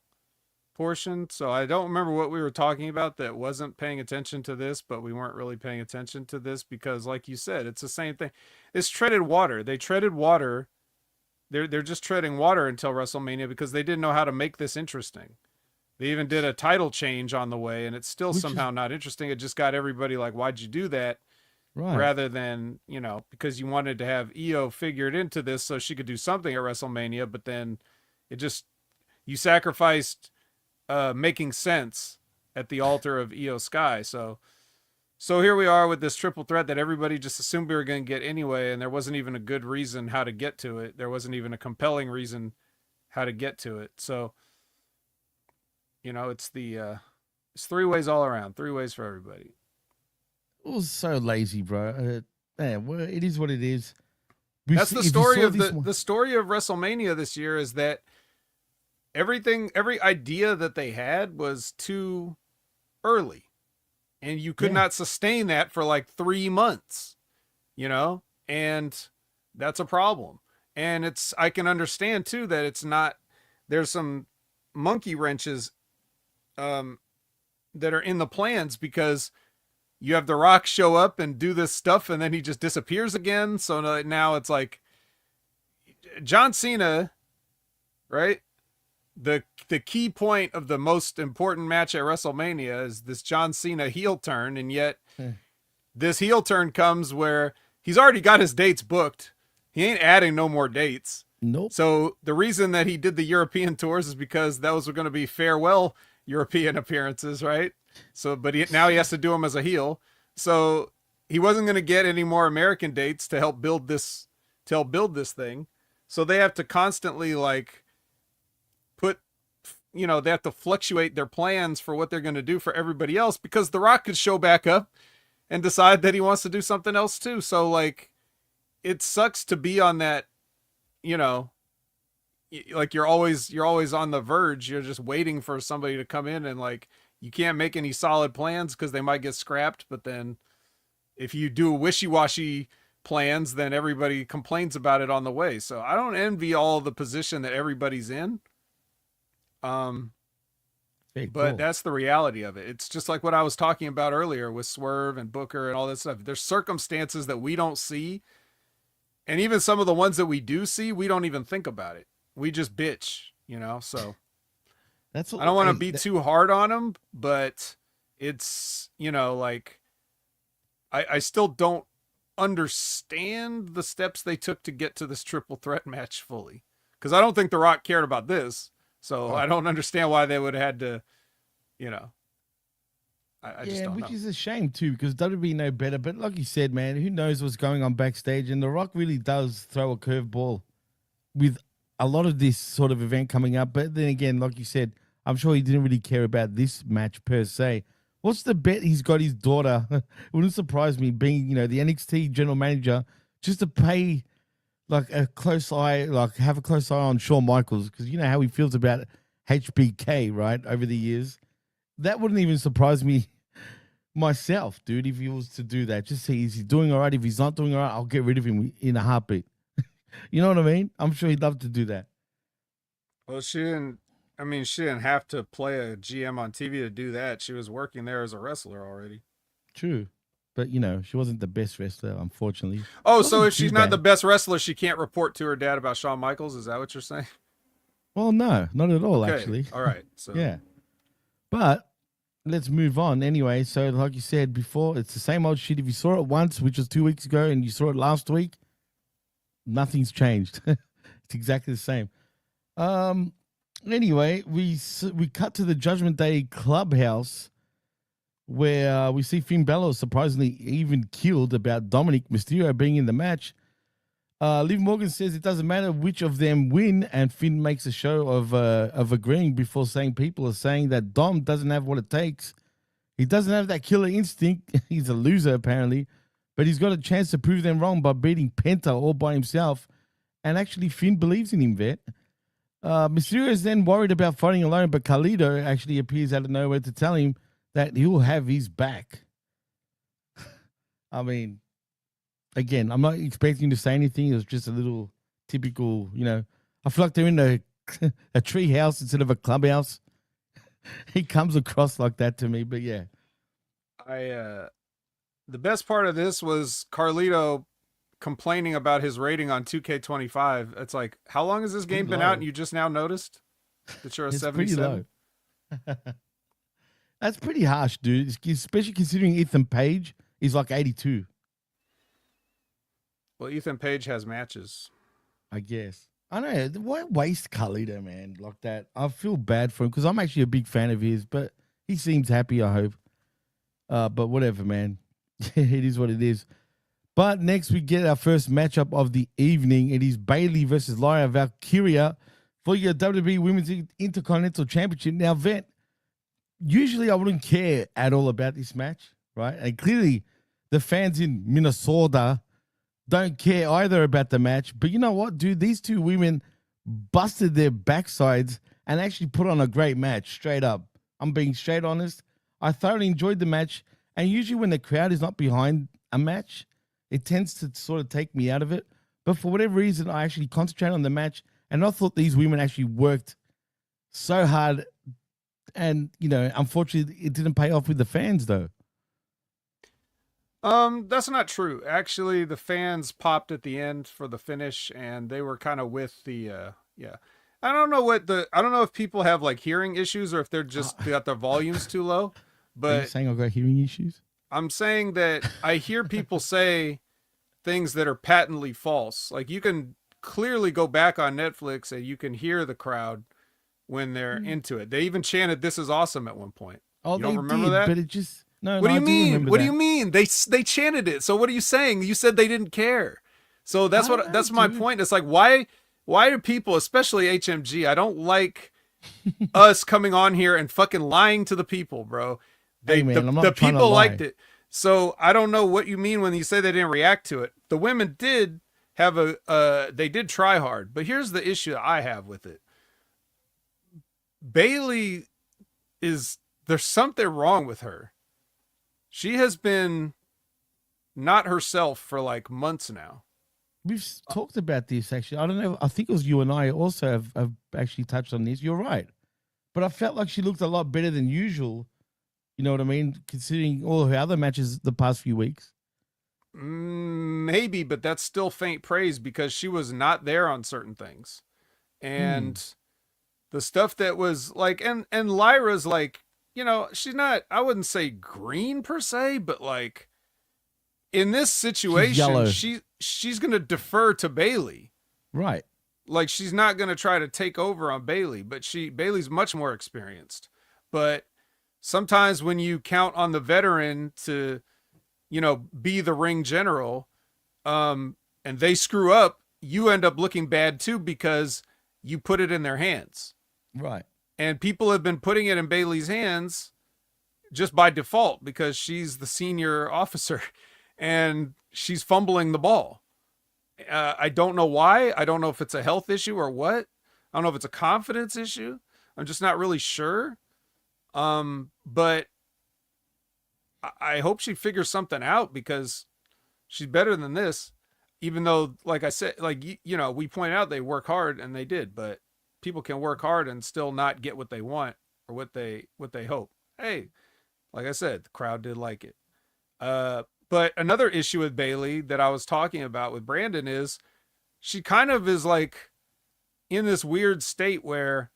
portion. So I don't remember what we were talking about that wasn't paying attention to this, but we weren't really paying attention to this because, like you said, it's the same thing. It's treaded water. They treaded water. They're just treading water until WrestleMania because they didn't know how to make this interesting. They even did a title change on the way, and it's still somehow not interesting. It just got everybody like, why'd you do that? Right. Rather than, because you wanted to have Io figured into this so she could do something at WrestleMania, but then you sacrificed making sense at the altar of Io Sky. So here we are with this triple threat that everybody just assumed we were going to get anyway, and there wasn't even a good reason how to get to it. There wasn't even a compelling reason how to get to it. So, it's it's 3 ways all around, 3 ways for everybody. It was so lazy, bro. Man, well, it is what it is. That's the story of the story of WrestleMania this year is that every idea that they had was too early. And you could not sustain that for like 3 months, and that's a problem. And I can understand too that there's some monkey wrenches that are in the plans because you have The Rock show up and do this stuff and then he just disappears again. So now it's like John Cena, right? The key point of the most important match at WrestleMania is this John Cena heel turn. And yet this heel turn comes where he's already got his dates booked. He ain't adding no more dates. Nope. So the reason that he did the European tours is because those were going to be farewell European appearances, right? So, but now he has to do them as a heel. So he wasn't going to get any more American dates to help build this thing. So they have to constantly they have to fluctuate their plans for what they're going to do for everybody else because The Rock could show back up and decide that he wants to do something else too. So it sucks to be on that, you're always on the verge. You're just waiting for somebody to come in and you can't make any solid plans because they might get scrapped. But then if you do wishy-washy plans, then everybody complains about it on the way. So I don't envy all the position that everybody's in. But that's the reality of it. It's just like what I was talking about earlier with Swerve and Booker and all that stuff. There's circumstances that we don't see. And even some of the ones that we do see, we don't even think about it. We just bitch, so that's I don't want to be too hard on them, but it's, I still don't understand the steps they took to get to this triple threat match fully. Because I don't think The Rock cared about this. So I don't understand why they would have had to, I just don't know. Which is a shame too, because WWE know better. But like you said, man, who knows what's going on backstage? And The Rock really does throw a curveball with a lot of this sort of event coming up. But then again, like you said, I'm sure he didn't really care about this match per se. What's the bet he's got his daughter? It wouldn't surprise me being, the NXT general manager just to pay have a close eye on Shawn Michaels, because you know how he feels about HBK, right, over the years. That wouldn't even surprise me myself, dude, if he was to do that. Just see, is he doing all right? If he's not doing all right, I'll get rid of him in a heartbeat. You know what I mean? I'm sure he'd love to do that. Well, she didn't have to play a GM on TV to do that. She was working there as a wrestler already. True. But, she wasn't the best wrestler, unfortunately. Oh, so if she's not the best wrestler, she can't report to her dad about Shawn Michaels? Is that what you're saying? Well, no, not at all, actually. All right. So yeah. But let's move on anyway. So like you said before, it's the same old shit. If you saw it once, which was 2 weeks ago, and you saw it last week, nothing's changed. It's exactly the same. Anyway, we cut to the Judgment Day Clubhouse, where we see Finn Balor surprisingly even killed about Dominik Mysterio being in the match. Liv Morgan says it doesn't matter which of them win, and Finn makes a show of agreeing before saying people are saying that Dom doesn't have what it takes. He doesn't have that killer instinct. He's a loser, apparently, but he's got a chance to prove them wrong by beating Penta all by himself. And actually, Finn believes in him, Vet. Mysterio is then worried about fighting alone, but Carlito actually appears out of nowhere to tell him that he'll have his back. I mean, again, I'm not expecting to say anything. It was just a little typical, I feel like they're in a tree house instead of a clubhouse. He comes across like that to me, but yeah. The best part of this was Carlito complaining about his rating on 2K25. It's like, how long has this game been out and you just now noticed that you're a It's 77? pretty low. That's pretty harsh, dude. Especially considering Ethan Page is like 82. Well, Ethan Page has matches. I guess. I know. Why waste Carlito, man, like that? I feel bad for him because I'm actually a big fan of his, but he seems happy, I hope. But whatever, man. It is what it is. But next we get our first matchup of the evening. It is Bayley versus Lyra Valkyria for your WWE Women's Intercontinental Championship. Now, Vet, usually I wouldn't care at all about this match, right? And clearly the fans in Minnesota don't care either about the match. But you know what, dude? These two women busted their backsides and actually put on a great match, straight up. I'm being straight honest. I thoroughly enjoyed the match. And usually when the crowd is not behind a match, it tends to sort of take me out of it. But for whatever reason, I actually concentrated on the match. And I thought these women actually worked so hard. And, you know, unfortunately, it didn't pay off with the fans, though. That's not true. Actually, the fans popped at the end for the finish, and they were kind of with the, yeah. I don't know if people have like hearing issues or if they're just got their volumes too low. But are you saying I've got hearing issues? I'm saying that I hear people say things that are patently false. Like you can clearly go back on Netflix and you can hear the crowd when they're into it. They even chanted "This is awesome" at one point. Oh, you don't they remember did, that? but it just no. What no, do you mean? What do you mean? They chanted it. So what are you saying? You said they didn't care. So that's my point. It's like why do people, especially HMG? I don't like us coming on here and fucking lying to the people, bro. Hey, man, the people liked it. So I don't know what you mean when you say they didn't react to it. The women did have they did try hard, but here's the issue that I have with it. Bayley there's something wrong with her. She has been not herself for like months now. We've talked about this actually. I don't know. I think it was you and I also have actually touched on this. You're right. But I felt like she looked a lot better than usual. You know what I mean? Considering all of her other matches the past few weeks. Maybe, but that's still faint praise because she was not there on certain things. And the stuff that was like, and Lyra's like, you know, she's not, I wouldn't say green per se, but like in this situation, she's going to defer to Bayley. Right. Like she's not going to try to take over on Bayley, but Bayley's much more experienced. But sometimes when you count on the veteran to, you know, be the ring general, and they screw up, you end up looking bad too because you put it in their hands. Right. And people have been putting it in Bayley's hands just by default because she's the senior officer and she's fumbling the ball. I don't know why. I don't know if it's a health issue or what. I don't know if it's a confidence issue. I'm just not really sure. But I hope she figures something out because she's better than this, even though, like I said, like, you know, we point out they work hard and they did, but people can work hard and still not get what they want or what they hope. Hey, like I said, the crowd did like it. But another issue with Bayley that I was talking about with Brandon is she kind of is like in this weird state where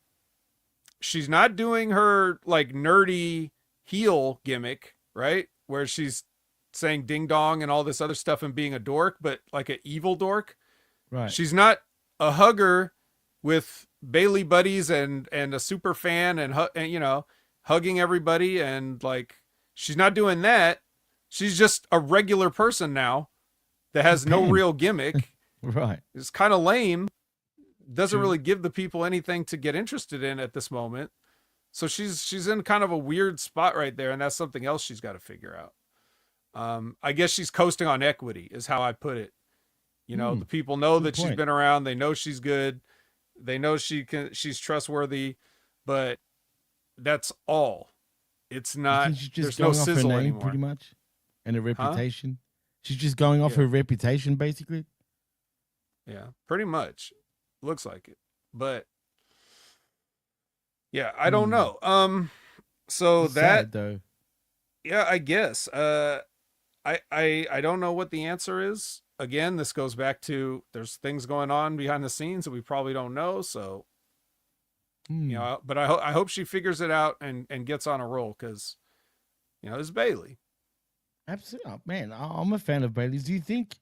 she's not doing her like nerdy heel gimmick, right? Where she's saying ding dong and all this other stuff and being a dork, but like an evil dork. Right. She's not a hugger with Bayley buddies and a super fan and you know, hugging everybody. And like, she's not doing that. She's just a regular person now that has no real gimmick. Right. It's kind of lame. Doesn't really give the people anything to get interested in at this moment. So she's in kind of a weird spot right there. And that's something else she's got to figure out. I guess she's coasting on equity is how I put it. You know, the people know that she's been around. They know she's good. They know she's trustworthy, but that's all. It's not, there's no sizzle name, anymore. Pretty much. And her reputation. She's just going off her reputation, basically. Yeah, pretty much. Looks like it. But yeah, I don't know. So It's that, sad, though. yeah, I guess. I don't know what the answer is. Again, this goes back to there's things going on behind the scenes that we probably don't know. So, you know, but I hope she figures it out and gets on a roll because, you know, it's Bayley. Absolutely, man. I'm a fan of Bayley's. Do you think?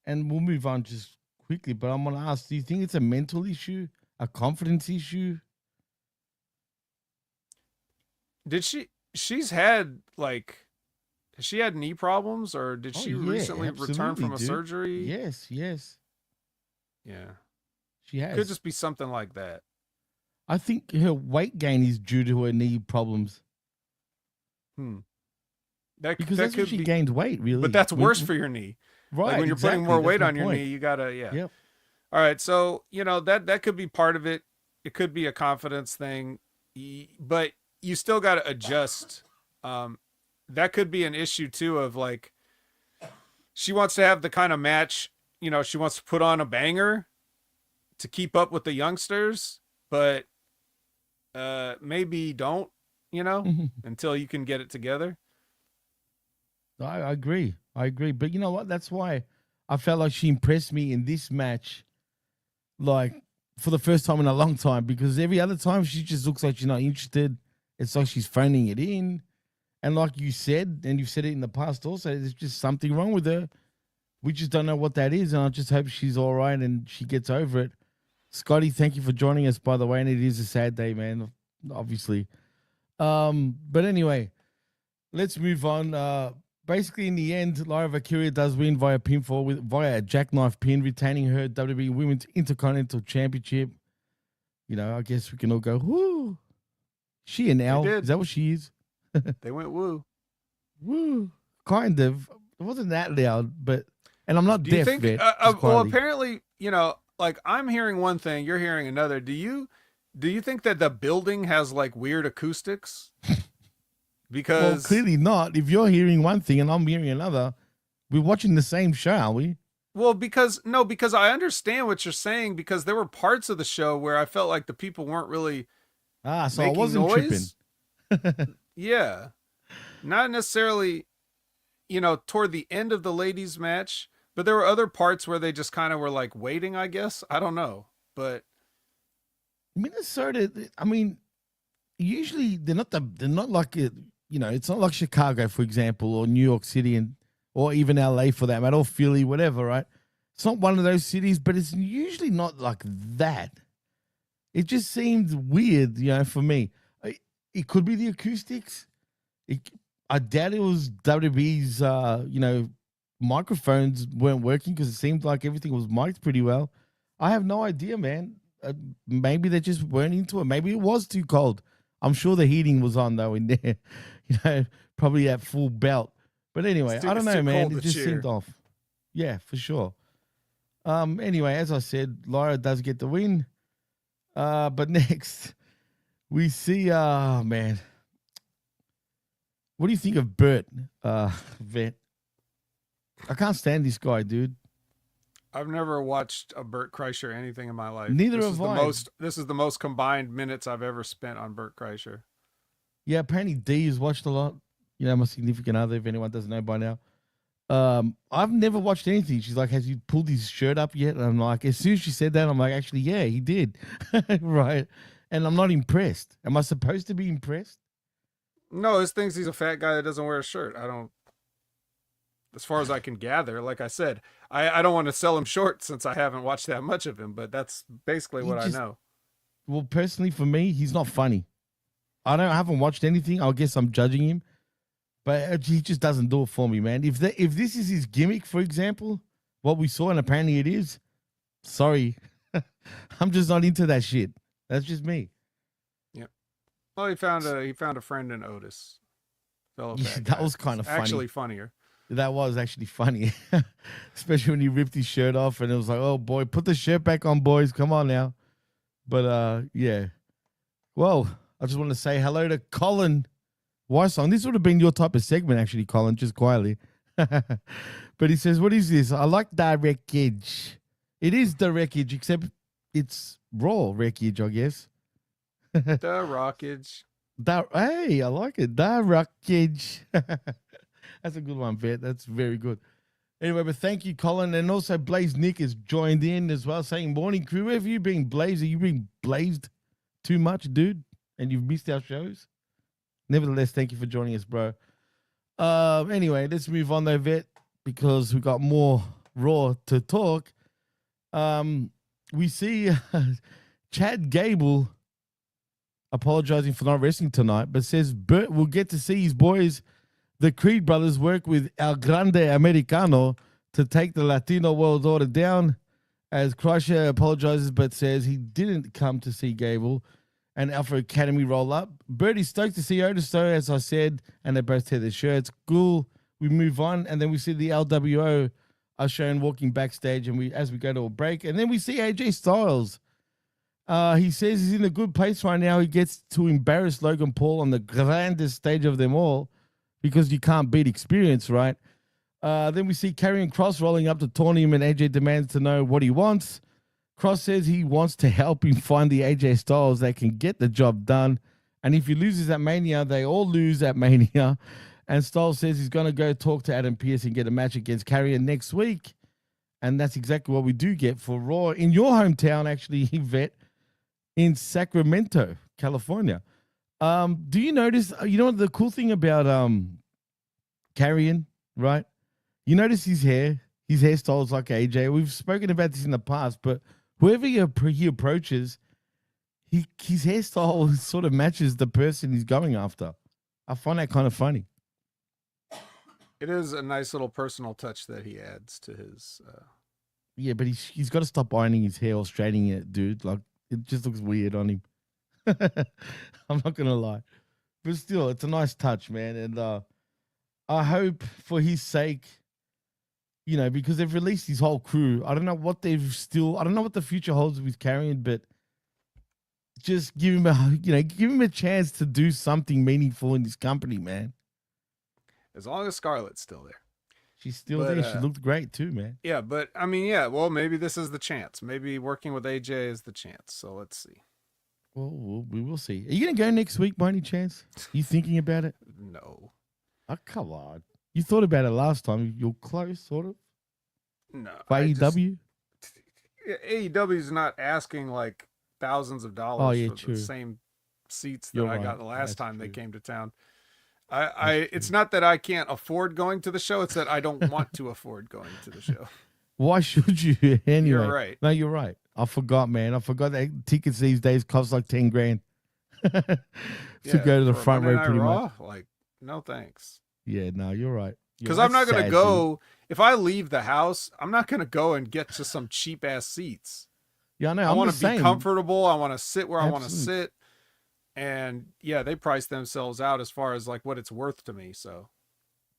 And we'll move on just quickly, but I'm gonna ask: do you think it's a mental issue, a confidence issue? Did she's had like, has she had knee problems or did she recently return from a surgery? Yes. Yeah. She has. Could just be something like that. I think her weight gain is due to her knee problems. Because that's when she gained weight, really. But that's worse for your knee. Right. Like when you're putting more weight on your knee, you gotta, Yep. All right. So, you know, that could be part of it. It could be a confidence thing, but you still got to adjust. That could be an issue too of like, she wants to have the kind of match, you know, she wants to put on a banger to keep up with the youngsters, but maybe don't, you know, until you can get it together. I agree. But you know what? That's why I felt like she impressed me in this match, like for the first time in a long time, because every other time she just looks like she's not interested. It's like she's phoning it in. And like you said, and you've said it in the past also, there's just something wrong with her. We just don't know what that is. And I just hope she's all right and she gets over it. Scotty, thank you for joining us, by the way. And it is a sad day, man, obviously. But anyway, let's move on. Basically, in the end, Lyra Valkyria does win via pinfall via a jackknife pin, retaining her WWE Women's Intercontinental Championship. You know, I guess we can all go, whoo. She an L. Is that what she is? They went woo. Woo. Kind of. It wasn't that loud, but, and I'm not deaf, you think, well, apparently, you know, like I'm hearing one thing, you're hearing another. Do you think that the building has like weird acoustics? Because well, clearly not. If you're hearing one thing and I'm hearing another, we're watching the same show, are we? Well, because I understand what you're saying, because there were parts of the show where I felt like the people weren't really so I wasn't noise. tripping. Yeah. Not necessarily, you know, toward the end of the ladies' match, but there were other parts where they just kind of were like waiting, I guess. I don't know. But Minnesota, I mean, usually they're not like it. You know, it's not like Chicago, for example, or New York City, or even LA for that matter, or Philly, whatever, right? It's not one of those cities, but it's usually not like that. It just seemed weird, you know, for me. It could be the acoustics. I doubt it was WWE's, you know, microphones weren't working, because it seemed like everything was mic'd pretty well. I have no idea, man. Maybe they just weren't into it. Maybe it was too cold. I'm sure the heating was on, though, in there. You know, probably at full belt. But anyway, I don't know, man. It just seemed off. Yeah, for sure. Anyway, as I said, Lyra does get the win. But next, we see, man. What do you think of Bert, Vet? I can't stand this guy, dude. I've never watched a Bert Kreischer anything in my life. Neither have I. This is the most combined minutes I've ever spent on Bert Kreischer. Yeah, apparently D has watched a lot. You know, my significant other, if anyone doesn't know by now. I've never watched anything. She's like, has he pulled his shirt up yet? And I'm like, as soon as she said that, I'm like, actually, yeah, he did. Right. And I'm not impressed. Am I supposed to be impressed? No, his thinks he's a fat guy that doesn't wear a shirt. I don't, as far as I can gather, like I said, I don't want to sell him short since I haven't watched that much of him, but that's basically what I know. Well, personally, for me, he's not funny. I haven't watched anything. I guess I'm judging him, but he just doesn't do it for me, man. If this is his gimmick, for example, what we saw, and apparently it is, sorry, I'm just not into that shit. That's just me. Yeah. Well, he found a friend in Otis. Yeah, that was kind of funny. Actually funnier. That was actually funny, especially when he ripped his shirt off and it was like, oh boy, put the shirt back on, boys. Come on now. But yeah. Well, I just want to say hello to Colin Wysong. This would have been your type of segment, actually, Colin, just quietly. But he says, what is this? I like the wreckage. It is the wreckage, except it's raw wreckage, I guess. The rockage. Hey, I like it. Da Rockage. That's a good one, Vet. That's very good. Anyway, but thank you, Colin. And also Blaze Nick has joined in as well, saying, morning crew, where have you been, Blaze? Are you being blazed too much, dude? And you've missed our shows? Nevertheless, thank you for joining us, bro. Anyway, let's move on though, Vet, because we got more Raw to talk. We see Chad Gable apologizing for not wrestling tonight, but says Bert will get to see his boys, the Creed brothers, work with El Grande Americano to take the Latino World Order down. As Crusher apologizes, but says he didn't come to see Gable and Alpha Academy roll up. Bert is stoked to see Otis, though, as I said, and they both tear their shirts. Cool. We move on, and then we see the LWO are shown walking backstage, and as we go to a break, and then we see AJ Styles. He says he's in a good place right now. He gets to embarrass Logan Paul on the grandest stage of them all, because you can't beat experience, right? Then we see Karrion Kross rolling up to taunt him, and AJ demands to know what he wants. Kross says he wants to help him find the AJ Styles that can get the job done. And if he loses at Mania, they all lose at Mania. And Styles says he's going to go talk to Adam Pearce and get a match against Karrion next week. And that's exactly what we do get for Raw in your hometown, actually, Vet, in Sacramento, California. Do you notice, you know what the cool thing about Karrion, right? You notice his hairstyle is like AJ. We've spoken about this in the past, but whoever he approaches, his hairstyle sort of matches the person he's going after. I find that kind of funny. It is a nice little personal touch that he adds to his. Yeah, but he's got to stop ironing his hair or straightening it, dude. Like, it just looks weird on him. I'm not gonna lie, but still, it's a nice touch, man. And I hope for his sake, you know, because they've released his whole crew. I don't know what the future holds with Karrion, but just give him a chance to do something meaningful in this company, man. As long as Scarlett's still there. She's still there. She looked great too, man. Yeah, but I mean, yeah, well, maybe this is the chance. Maybe working with AJ is the chance. So let's see. Well, we will see. Are you going to go next week by any chance? You thinking about it? No. Oh, come on. You thought about it last time. You're close, sort of. No. For AEW? AEW is not asking like thousands of dollars for the same seats that I got the last time they came to town. It's not that I can't afford going to the show. It's that I don't want to afford going to the show. Why should you anyway? You're right. No, you're right. I forgot, man. I forgot that tickets these days cost like $10,000 to go to the front row pretty much. Like, no thanks. Yeah, no, you're right. Because I'm not going to go, dude. If I leave the house, I'm not going to go and get to some cheap ass seats. Yeah, I know. I want to be comfortable. I want to sit where I want to sit. And yeah, they price themselves out as far as like what it's worth to me. So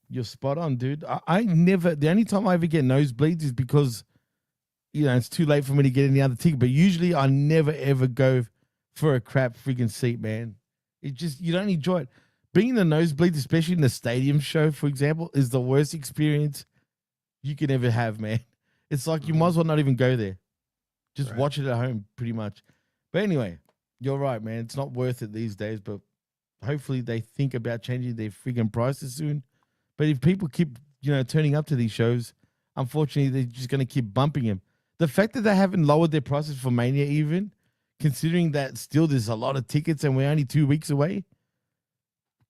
you're spot on, dude. I never, the only time I ever get nosebleeds is because, you know, it's too late for me to get any other ticket. But usually I never ever go for a crap freaking seat, man. It just, you don't enjoy it. Being in the nosebleeds, especially in the stadium show, for example, is the worst experience you can ever have, man. It's like you might as well not even go there. Just watch it at home, pretty much. But anyway, you're right, man. It's not worth it these days, but hopefully they think about changing their freaking prices soon. But if people keep, you know, turning up to these shows, unfortunately, they're just going to keep bumping them. The fact that they haven't lowered their prices for Mania even, considering that still there's a lot of tickets and we're only 2 weeks away,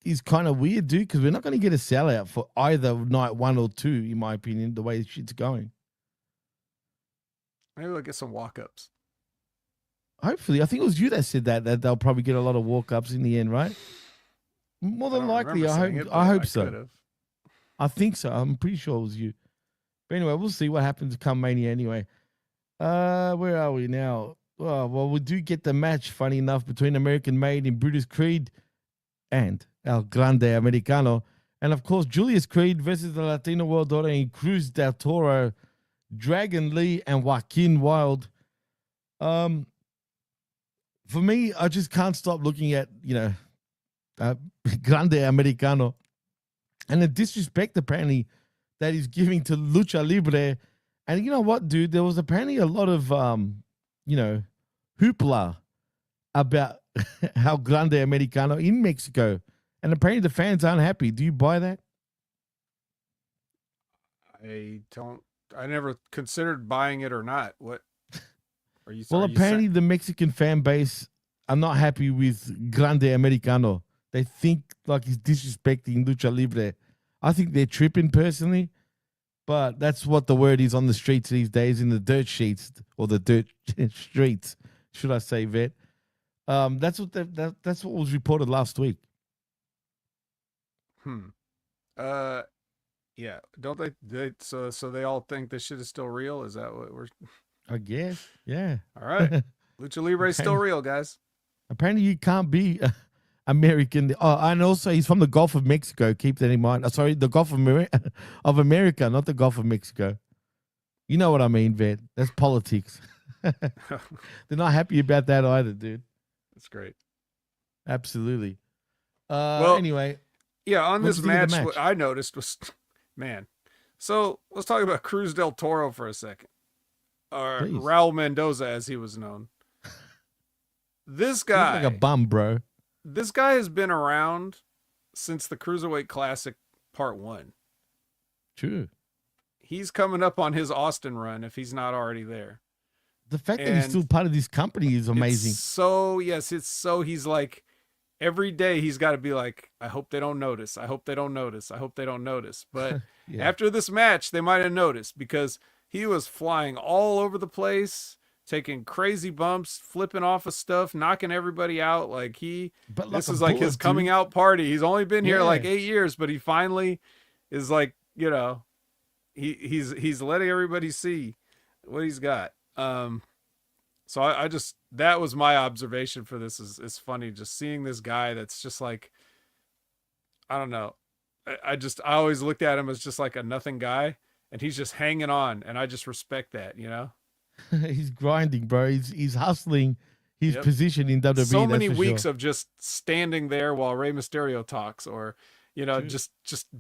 is kind of weird, dude, because we're not going to get a sellout for either night 1 or 2, in my opinion, the way shit's going. Maybe we'll get some walk-ups. Hopefully. I think it was you that said that they'll probably get a lot of walk-ups in the end, right? More than likely, I hope so. I think so. I'm pretty sure it was you. But anyway, we'll see what happens come Mania anyway. Where are we now? Well, we do get the match, funny enough, between American Made and Brutus Creed and El Grande Americano. And, of course, Julius Creed versus the Latino World Order in Cruz del Toro, Dragon Lee, and Joaquin Wilde. For me, I just can't stop looking at, you know, Grande Americano and the disrespect, apparently, that he's giving to Lucha Libre. And you know what, dude? There was apparently a lot of, you know, hoopla about how Grande Americano in Mexico. And apparently the fans aren't happy. Do you buy that? I never considered buying it or not. What are you Well, apparently the Mexican fan base are not happy with Grande Americano. They think like he's disrespecting Lucha Libre. I think they're tripping personally, but that's what the word is on the streets these days, in the dirt sheets or the dirt streets, should I say, Vet? That's what was reported last week. Yeah. Don't they so they all think this shit is still real? Is that what we're I guess. Yeah. All right. Lucha Libre is still real, guys. Apparently you can't be American. Oh, and also he's from the Gulf of Mexico. Keep that in mind. Sorry, the Gulf of America, not the Gulf of Mexico. You know what I mean, Vet. That's politics. They're not happy about that either, dude. That's great. Absolutely. Well, anyway. Yeah, on this match, what I noticed was, man. So let's talk about Cruz del Toro for a second. Or Please. Raul Mendoza, as he was known. This guy. He's like a bum, bro. This guy has been around since the Cruiserweight Classic Part 1. True. He's coming up on his Austin run if he's not already there. The fact that he's still part of this company is amazing. He's like, every day he's got to be like, I hope they don't notice. I hope they don't notice. I hope they don't notice. But yeah. After this match, they might have noticed because he was flying all over the place, taking crazy bumps, flipping off of stuff, knocking everybody out. This is like his coming out party. He's only been here like 8 years, but he finally is like, he's letting everybody see what he's got. So I just, that was my observation for this is funny. Just seeing this guy that's just like, I don't know. I always looked at him as just like a nothing guy, and he's just hanging on. And I just respect that, He's grinding, bro. He's hustling his position in WWE. So many weeks of just standing there while Rey Mysterio talks, or, just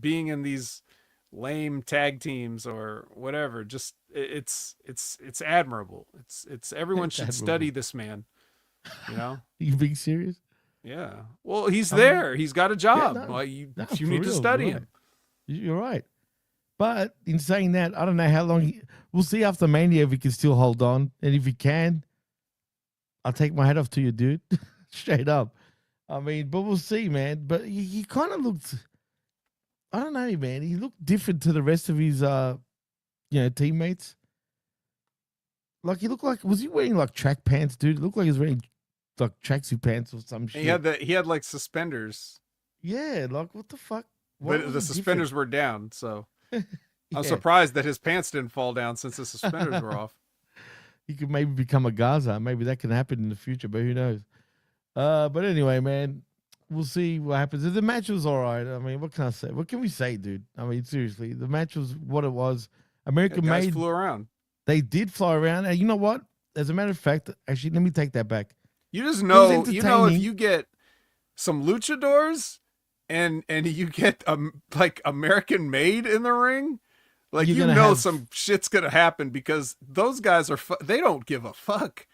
being in these lame tag teams or whatever. Just it's admirable. It's everyone should study this man. You being serious? Yeah. Well, he's there. He's got a job. You need to study him. You're right. But in saying that, I don't know how long we'll see after Mania if he can still hold on, and if he can, I'll take my hat off to you, dude. Straight up. I mean, but we'll see, man. But he kind of looked. I don't know, man. He looked different to the rest of his, teammates. Like he looked like, was he wearing like track pants, dude? It looked like he was wearing like tracksuit pants or some shit. He had like suspenders. Yeah, like what the fuck? But the suspenders were down, so I'm surprised that his pants didn't fall down since the suspenders were off. He could maybe become a Gaza. Maybe that can happen in the future, but who knows? But anyway, man. We'll see what happens. The match was all right. I mean, what can I say? What can we say, dude? I mean, seriously, the match was what it was. American made. Flew around. They did fly around. And you know what? As a matter of fact, actually, let me take that back. You just know, if you get some luchadors and you get like American made in the ring, like some shit's gonna happen because those guys are they don't give a fuck,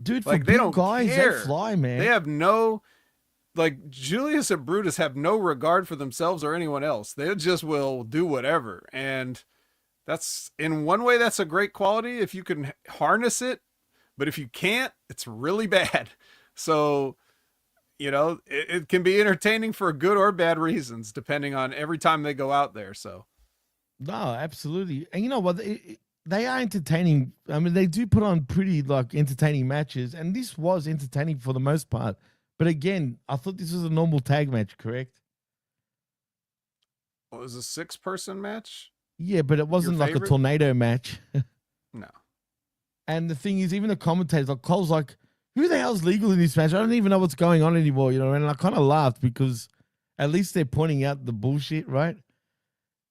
dude. Like for they don't guys, care. They fly, man. They have no. Like Julius and Brutus have no regard for themselves or anyone else. They just will do whatever. And that's, in one way, that's a great quality if you can harness it. But if you can't, it's really bad. So, it can be entertaining for good or bad reasons, depending on every time they go out there. So, no, absolutely. And you know what? They are entertaining. I mean, they do put on pretty like entertaining matches. And this was entertaining for the most part. But again, I thought this was a normal tag match, correct? It was a 6-person match? Yeah, but it wasn't like a tornado match. No. And the thing is, even the commentators, like Cole's like, who the hell's legal in this match? I don't even know what's going on anymore, And I kind of laughed because at least they're pointing out the bullshit, right?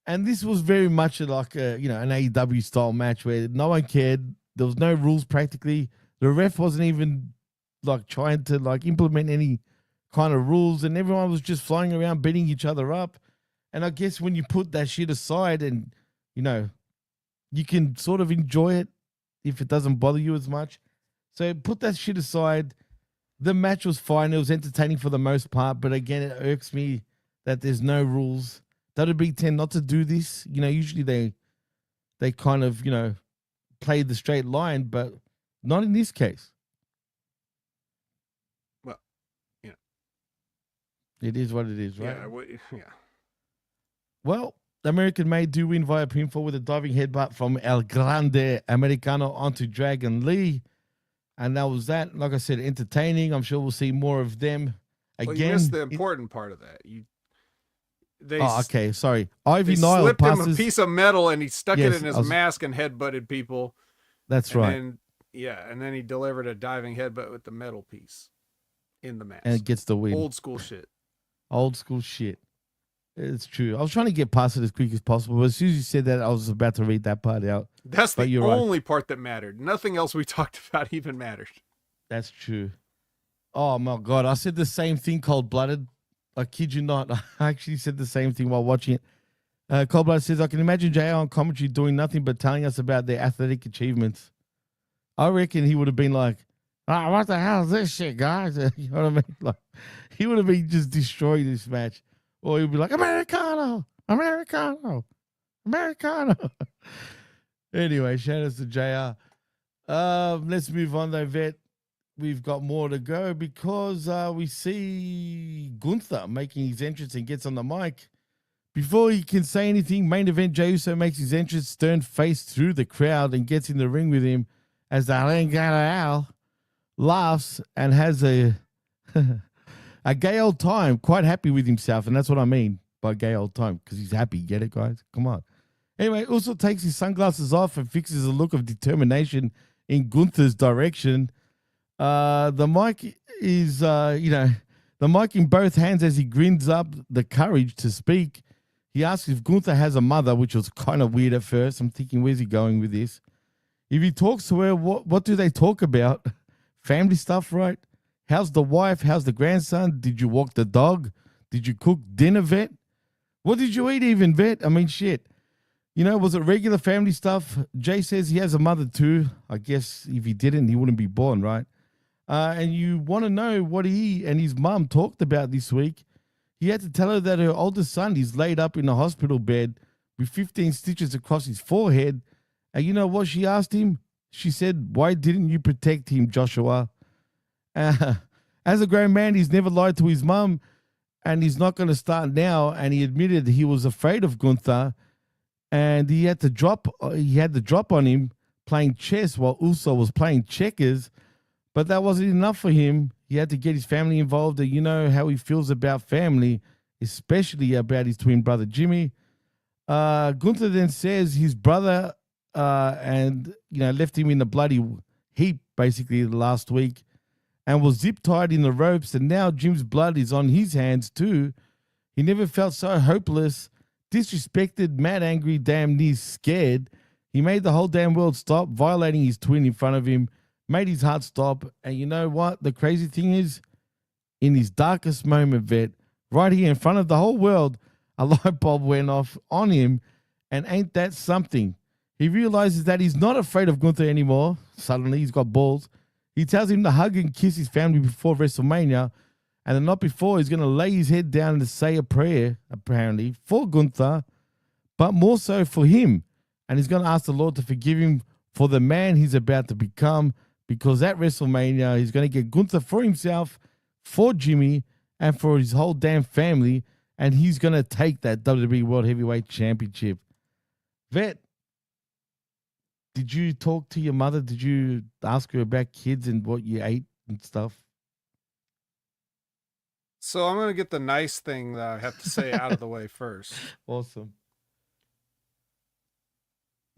And this was very much like an AEW style match where no one cared. There was no rules practically. The ref wasn't even like trying to like implement any kind of rules, and everyone was just flying around beating each other up. And I guess when you put that shit aside and you can sort of enjoy it if it doesn't bother you as much. So put that shit aside. The match was fine. It was entertaining for the most part, but again, it irks me that there's no rules. WWE tend not to do this. Usually they kind of, play the straight line, but not in this case. Well, yeah. It is what it is, right? Yeah. Well, the American Made do win via pinfall with a diving headbutt from El Grande Americano onto Dragon Lee. And that was that. Like I said, entertaining. I'm sure we'll see more of them again. Well, you missed the important part of that. Okay. Sorry. Ivy they Nile slipped passes. him a piece of metal and he stuck it in his mask and headbutted people. That's right. And then he delivered a diving headbutt with the metal piece in the mask. And it gets the win. Old school shit. Old school shit. It's true. I was trying to get past it as quick as possible, but as soon as you said that, I was about to read that part out. That's the only part that mattered. Nothing else we talked about even mattered. That's true. Oh, my God. I said the same thing, Cold-Blooded. I kid you not. I actually said the same thing while watching it. Cold-Blooded says, I can imagine JR on commentary doing nothing but telling us about their athletic achievements. I reckon he would have been like, what the hell is this shit, guys? You know what I mean? Like, he would have been just destroying this match. Or he'd be like, Americano, Americano, Americano. Anyway, shout out to JR. Let's move on, though, Vet. We've got more to go because we see Gunther making his entrance and gets on the mic. Before he can say anything, main event Jey Uso makes his entrance, stern face through the crowd and gets in the ring with him as the Al laughs and has a gay old time, quite happy with himself. And that's what I mean by gay old time, because he's happy. Get it, guys? Come on. Anyway, Uso takes his sunglasses off and fixes a look of determination in Gunther's direction. The mic is, the mic in both hands as he grins up the courage to speak. He asks if Gunther has a mother, which was kind of weird at first. I'm thinking, where's he going with this? If he talks to her, what do they talk about? Family stuff, right? How's the wife? How's the grandson? Did you walk the dog? Did you cook dinner, Vet? What did you eat even, Vet? I mean, shit. Was it regular family stuff? Jay says he has a mother too. I guess if he didn't, he wouldn't be born, right? And you want to know what he and his mom talked about this week. He had to tell her that her oldest son is laid up in a hospital bed with 15 stitches across his forehead. And you know what she asked him? She said, why didn't you protect him, Joshua? As a grown man, he's never lied to his mom, and he's not going to start now. And he admitted he was afraid of Gunther, and he had the drop on him playing chess while Uso was playing checkers. But that wasn't enough for him. He had to get his family involved, and you know how he feels about family, especially about his twin brother Jimmy. Gunther then says his brother left him in the bloody heap basically last week, and was zip-tied in the ropes, and now Jim's blood is on his hands too. He never felt so hopeless, disrespected, mad, angry, damn near scared. He made the whole damn world stop, violating his twin in front of him, made his heart stop. And you know what? The crazy thing is, in his darkest moment, Vet, right here in front of the whole world, a light bulb went off on him, and ain't that something? He realizes that he's not afraid of Gunther anymore. Suddenly, he's got balls. He tells him to hug and kiss his family before WrestleMania, and the night before, he's going to lay his head down and say a prayer, apparently, for Gunther, but more so for him. And he's going to ask the Lord to forgive him for the man he's about to become, because at WrestleMania, he's going to get Gunther for himself, for Jimmy, and for his whole damn family, and he's going to take that WWE World Heavyweight Championship. Vet, did you talk to your mother? Did you ask her about kids and what you ate and stuff? So I'm going to get the nice thing that I have to say out of the way first. Awesome.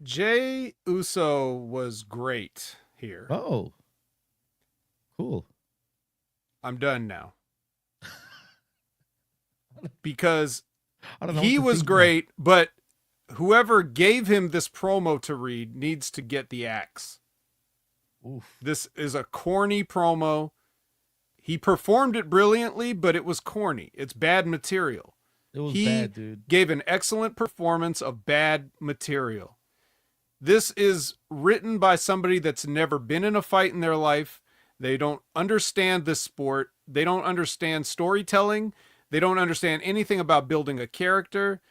Jey Uso was great here. Oh, cool. I'm done now. Because I don't know he what to was think great, but whoever gave him this promo to read needs to get the axe. Oof. This is a corny promo. He performed it brilliantly, but it was corny. It's bad material. It was he bad, dude. gave an excellent performance of bad material. This is written by somebody that's never been in a fight in their life. They don't understand this sport. They don't understand storytelling. They don't understand anything about building a character.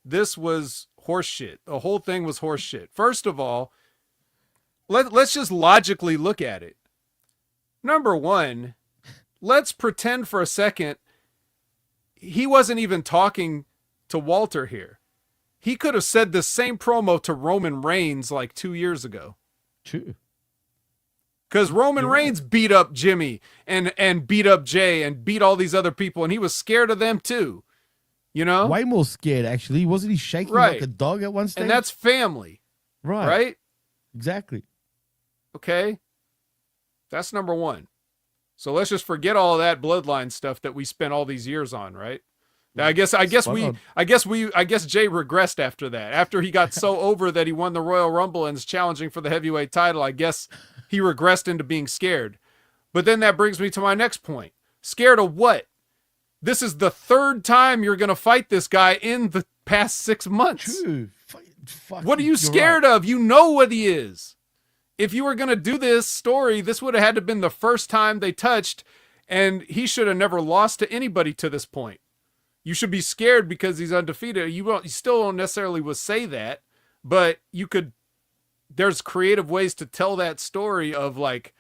This was horseshit. The whole thing was horseshit. First of all, let's just logically look at it. Number one, let's pretend for a second he wasn't even talking to Walter here. He could have said the same promo to Roman Reigns like 2 years ago. True. Because Roman Reigns beat up Jimmy and beat up Jay and beat all these other people, and he was scared of them too. You know? Way more scared, actually. Wasn't he shaking Right. like a dog at one stage? And that's family. right. Right? Exactly. Okay? That's number one. So let's just forget all that bloodline stuff that we spent all these years on, right? Now, I guess Jay regressed after that. After he got so over that he won the Royal Rumble and is challenging for the heavyweight title, I guess he regressed into being scared. But then that brings me to my next point. Scared of what? This is the third time you're going to fight this guy in the past 6 months. True. What are you scared of? You know what he is. If you were going to do this story, this would have had to have been the first time they touched, and he should have never lost to anybody to this point. You should be scared because he's undefeated. You still don't necessarily would say that, but you could, there's creative ways to tell that story of like,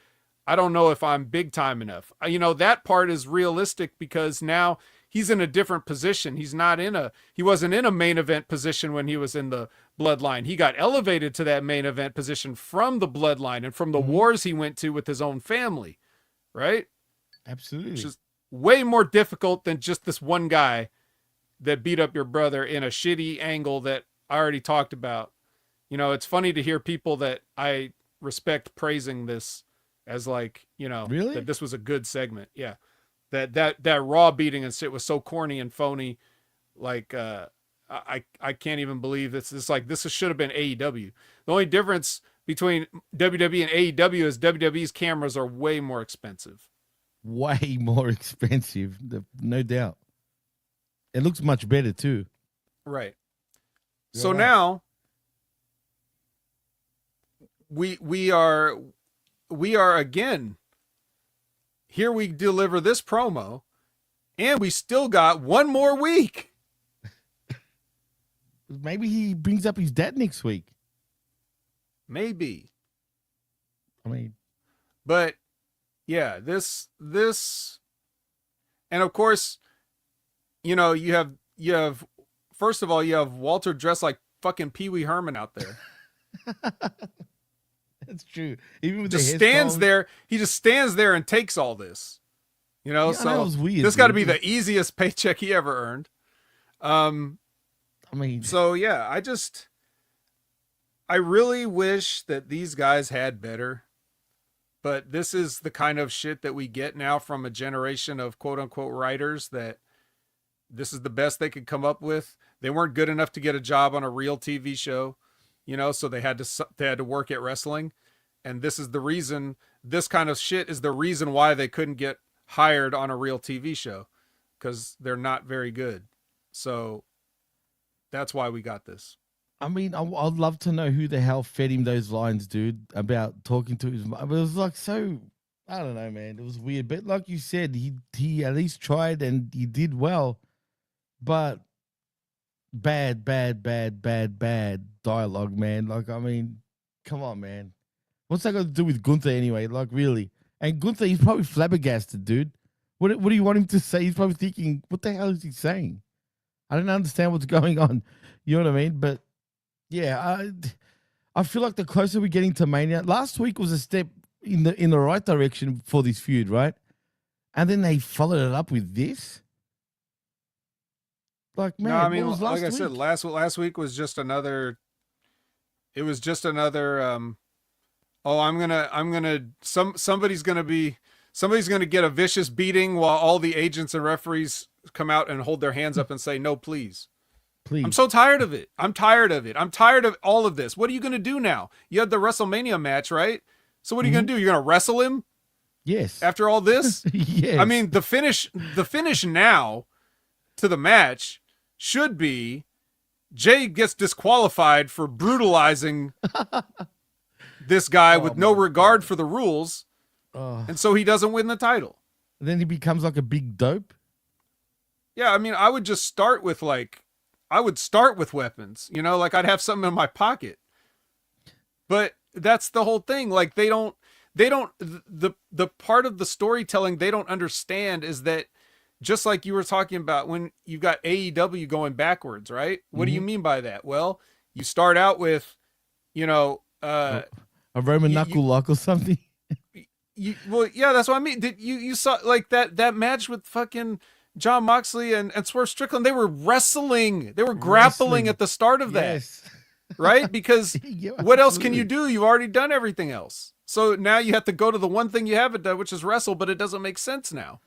I don't know if I'm big time enough. You know, that part is realistic because now he's in a different position. He wasn't in a main event position when he was in the bloodline. He got elevated to that main event position from the bloodline and from the wars he went to with his own family, right? Absolutely. Which is way more difficult than just this one guy that beat up your brother in a shitty angle that I already talked about. You know, it's funny to hear people that I respect praising this as like, you know, Really? that this was a good segment. Yeah. That Raw beating and shit was so corny and phony. Like, I can't even believe this. It's like, this should have been AEW. The only difference between WWE and AEW is WWE's cameras are way more expensive. Way more expensive, no doubt. It looks much better too. Right. You're So right. now we are again, here we deliver this promo and we still got one more week. Maybe he brings up his dad next week. Maybe. I mean, But yeah, this, and of course, you know, you have, first of all, you have Walter dressed like fucking Pee Wee Herman out there. that's true. Even with Just the stands hairstyles. there. He just stands there and takes all this, you know, Yeah, I know, it was weird, this got to dude. be the easiest paycheck he ever earned. I mean, So yeah, I really wish that these guys had better, but this is the kind of shit that we get now from a generation of quote unquote writers that this is the best they could come up with. They weren't good enough to get a job on a real TV show, you know, so they had to work at wrestling. And this is the reason, this kind of shit is the reason why they couldn't get hired on a real TV show, because they're not very good. So that's why we got this. I'd love to know who the hell fed him those lines, dude, about talking to his mom. It was like so, I don't know, man. It was weird. But like you said, he at least tried and he did well. But bad dialogue, man. Like, I mean, come on, man. What's that got to do with Gunther anyway? Like, really? And Gunther, he's probably flabbergasted, dude. What do you want him to say? He's probably thinking, what the hell is he saying? I don't understand what's going on. You know what I mean? But yeah, I feel like the closer we're getting to Mania, last week was a step in the right direction for this feud, right? And then they followed it up with this. Like, man, No, I mean, what was last like I said, week? last week was just another. It was just another. Somebody's gonna get a vicious beating while all the agents and referees come out and hold their hands up and say, "No, please." Please. I'm so tired of it. I'm tired of all of this. What are you gonna do now? You had the WrestleMania match, right? So what are you gonna do? You're gonna wrestle him Yes. after all this? Yes. I mean, the finish now to the match should be Jay gets disqualified for brutalizing this guy with no regard for the rules. Oh. And so he doesn't win the title. Then he becomes like a big dope. Yeah, I mean, I would just start with weapons, you know, like I'd have something in my pocket. But that's the whole thing. Like the part of the storytelling they don't understand is that, just like you were talking about when you got AEW going backwards, right? What do you mean by that? Well, you start out with, you know, a Roman knuckle lock or something. Well, yeah, that's what I mean. Did you saw like that match with fucking John Moxley and Swerve Strickland? They were wrestling. They were grappling at the start of that. Right? Because what else can you do? You've already done everything else. So now you have to go to the one thing you haven't done, which is wrestle, but it doesn't make sense now.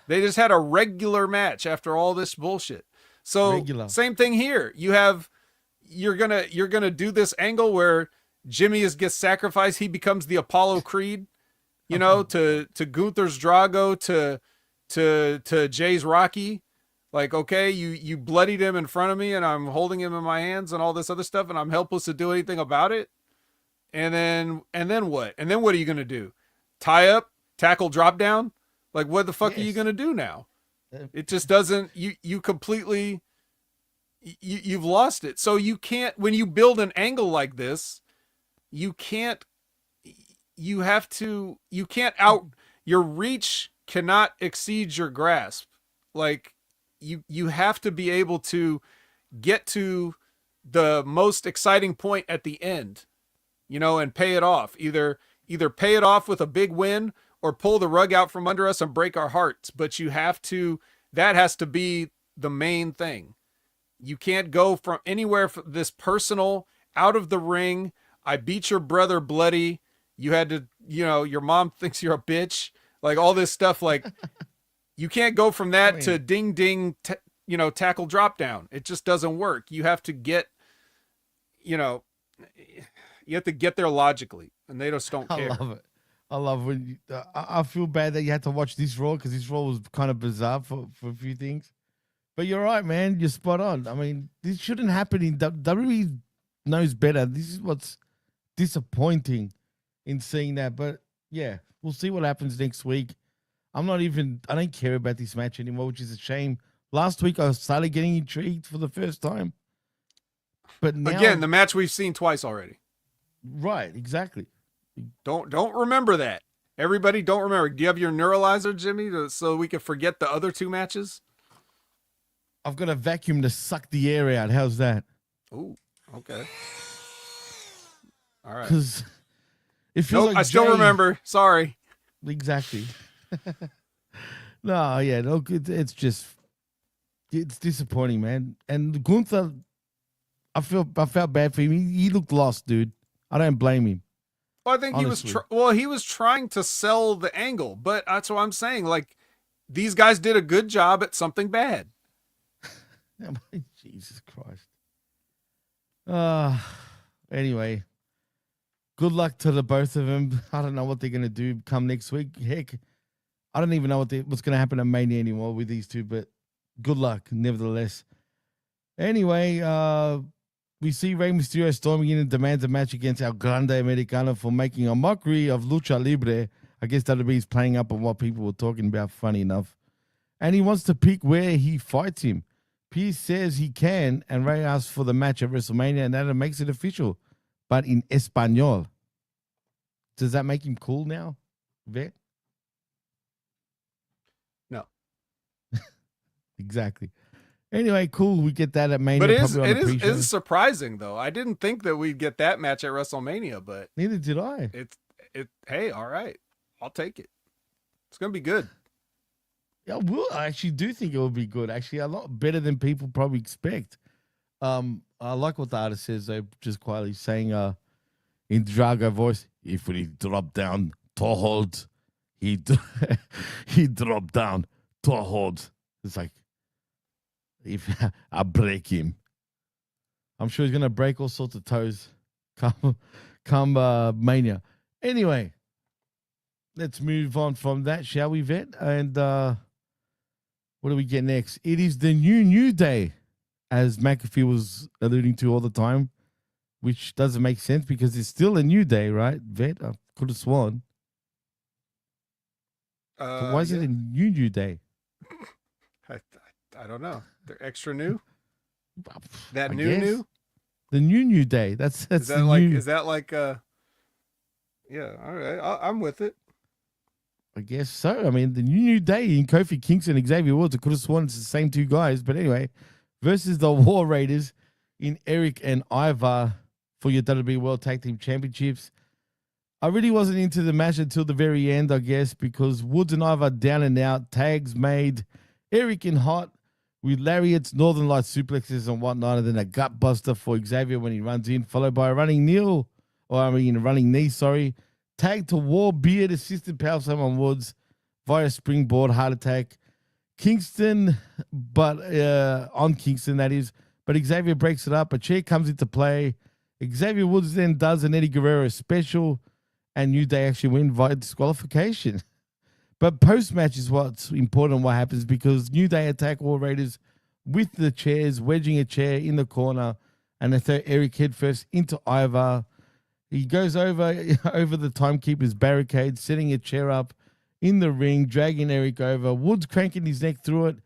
They just had a regular match after all this bullshit. So same thing here. You're gonna do this angle where Jimmy gets sacrificed. He becomes the Apollo Creed, you know, to Gunther's Drago, to Jay's Rocky. Like, okay, you bloodied him in front of me and I'm holding him in my hands and all this other stuff and I'm helpless to do anything about it. And then what? And then what are you going to do? Tie up, tackle, drop down? Like, what the fuck are you going to do now? It just doesn't, you completely, you've lost it. So you can't, when you build an angle like this, your reach cannot exceed your grasp. Like, you have to be able to get to the most exciting point at the end, you know, and pay it off. Either pay it off with a big win or pull the rug out from under us and break our hearts. But that has to be the main thing. You can't go from anywhere from this personal, out of the ring. I beat your brother bloody. You had to, you know, your mom thinks you're a bitch. Like all this stuff, like you can't go from that to ding, ding, tackle drop down. It just doesn't work. You have to get, you have to get there logically, and they just don't care. I love it. I love when I feel bad that you had to watch this Raw because this Raw was kind of bizarre for a few things. But you're right, man. You're spot on. I mean, this shouldn't happen in WWE. Knows better. This is what's disappointing in seeing that. But yeah, we'll see what happens next week. I don't care about this match anymore, which is a shame. Last week I started getting intrigued for the first time. But now, again, the match we've seen twice already. Right, exactly. Don't remember that. Everybody don't remember. Do you have your neuralizer, Jimmy, so we can forget the other two matches? I've got a vacuum to suck the air out. How's that? Ooh, okay. All right. Because it feels like I still remember. Sorry. Exactly. No, it's disappointing, man. And Gunther, I felt bad for him. He looked lost, dude. I don't blame him. Well, I think honestly. He was trying to sell the angle, but that's what I'm saying. Like, these guys did a good job at something bad. Jesus Christ. Anyway, good luck to the both of them. I don't know what they're going to do come next week. Heck, I don't even know what's going to happen at Mania anymore with these two, but good luck, nevertheless. Anyway, we see Rey Mysterio storming in and demands a match against El Grande Americano for making a mockery of Lucha Libre. I guess WWE's playing up on what people were talking about, funny enough. And he wants to pick where he fights him. Pierce says he can, and Rey asks for the match at WrestleMania, and that makes it official, but in Espanol. Does that make him cool now, Vet? No. Exactly. Anyway, cool. We get that at Mania. But it is surprising though. I didn't think that we'd get that match at WrestleMania, but neither did I. Hey, all right, I'll take it. It's gonna be good. Yeah, I actually do think it will be good. Actually, a lot better than people probably expect. I like what the artist says. They're just quietly saying, in Drago voice, if we drop down to hold, he dropped down to hold. It's like, if I break him, I'm sure he's gonna break all sorts of toes. Come Mania. Anyway, let's move on from that, shall we, Vet? And what do we get next? It is the New Day, as McAfee was alluding to all the time, which doesn't make sense because it's still a New Day, right, Vet? I could have sworn. So why is it a New Day? I don't know. They're extra new. That I new guess. new. The New Day. That's Is that the like? new. Is that like? Yeah. All right. I'm with it. I guess so. I mean, the New Day in Kofi Kingston and Xavier Woods. I could have sworn it's the same two guys, but anyway, versus the War Raiders in Eric and Ivar for your WWE World Tag Team Championships. I really wasn't into the match until the very end, I guess, because Woods and Ivar down and out, tags made, Eric in hot with lariats, Northern Light suplexes and whatnot, and then a gut buster for Xavier when he runs in, followed by a running knee, sorry. Tag to War Beard, assisted power slam on Woods via springboard heart attack. Kingston, but on Kingston, that is. But Xavier breaks it up. A chair comes into play. Xavier Woods then does an Eddie Guerrero special, and New Day actually win via disqualification. But post-match is what's important, what happens, because New Day attack War Raiders with the chairs, wedging a chair in the corner, and they throw Eric headfirst into Ivar. He goes over the timekeeper's barricade, setting a chair up in the ring, dragging Eric over. Woods cranking his neck through it,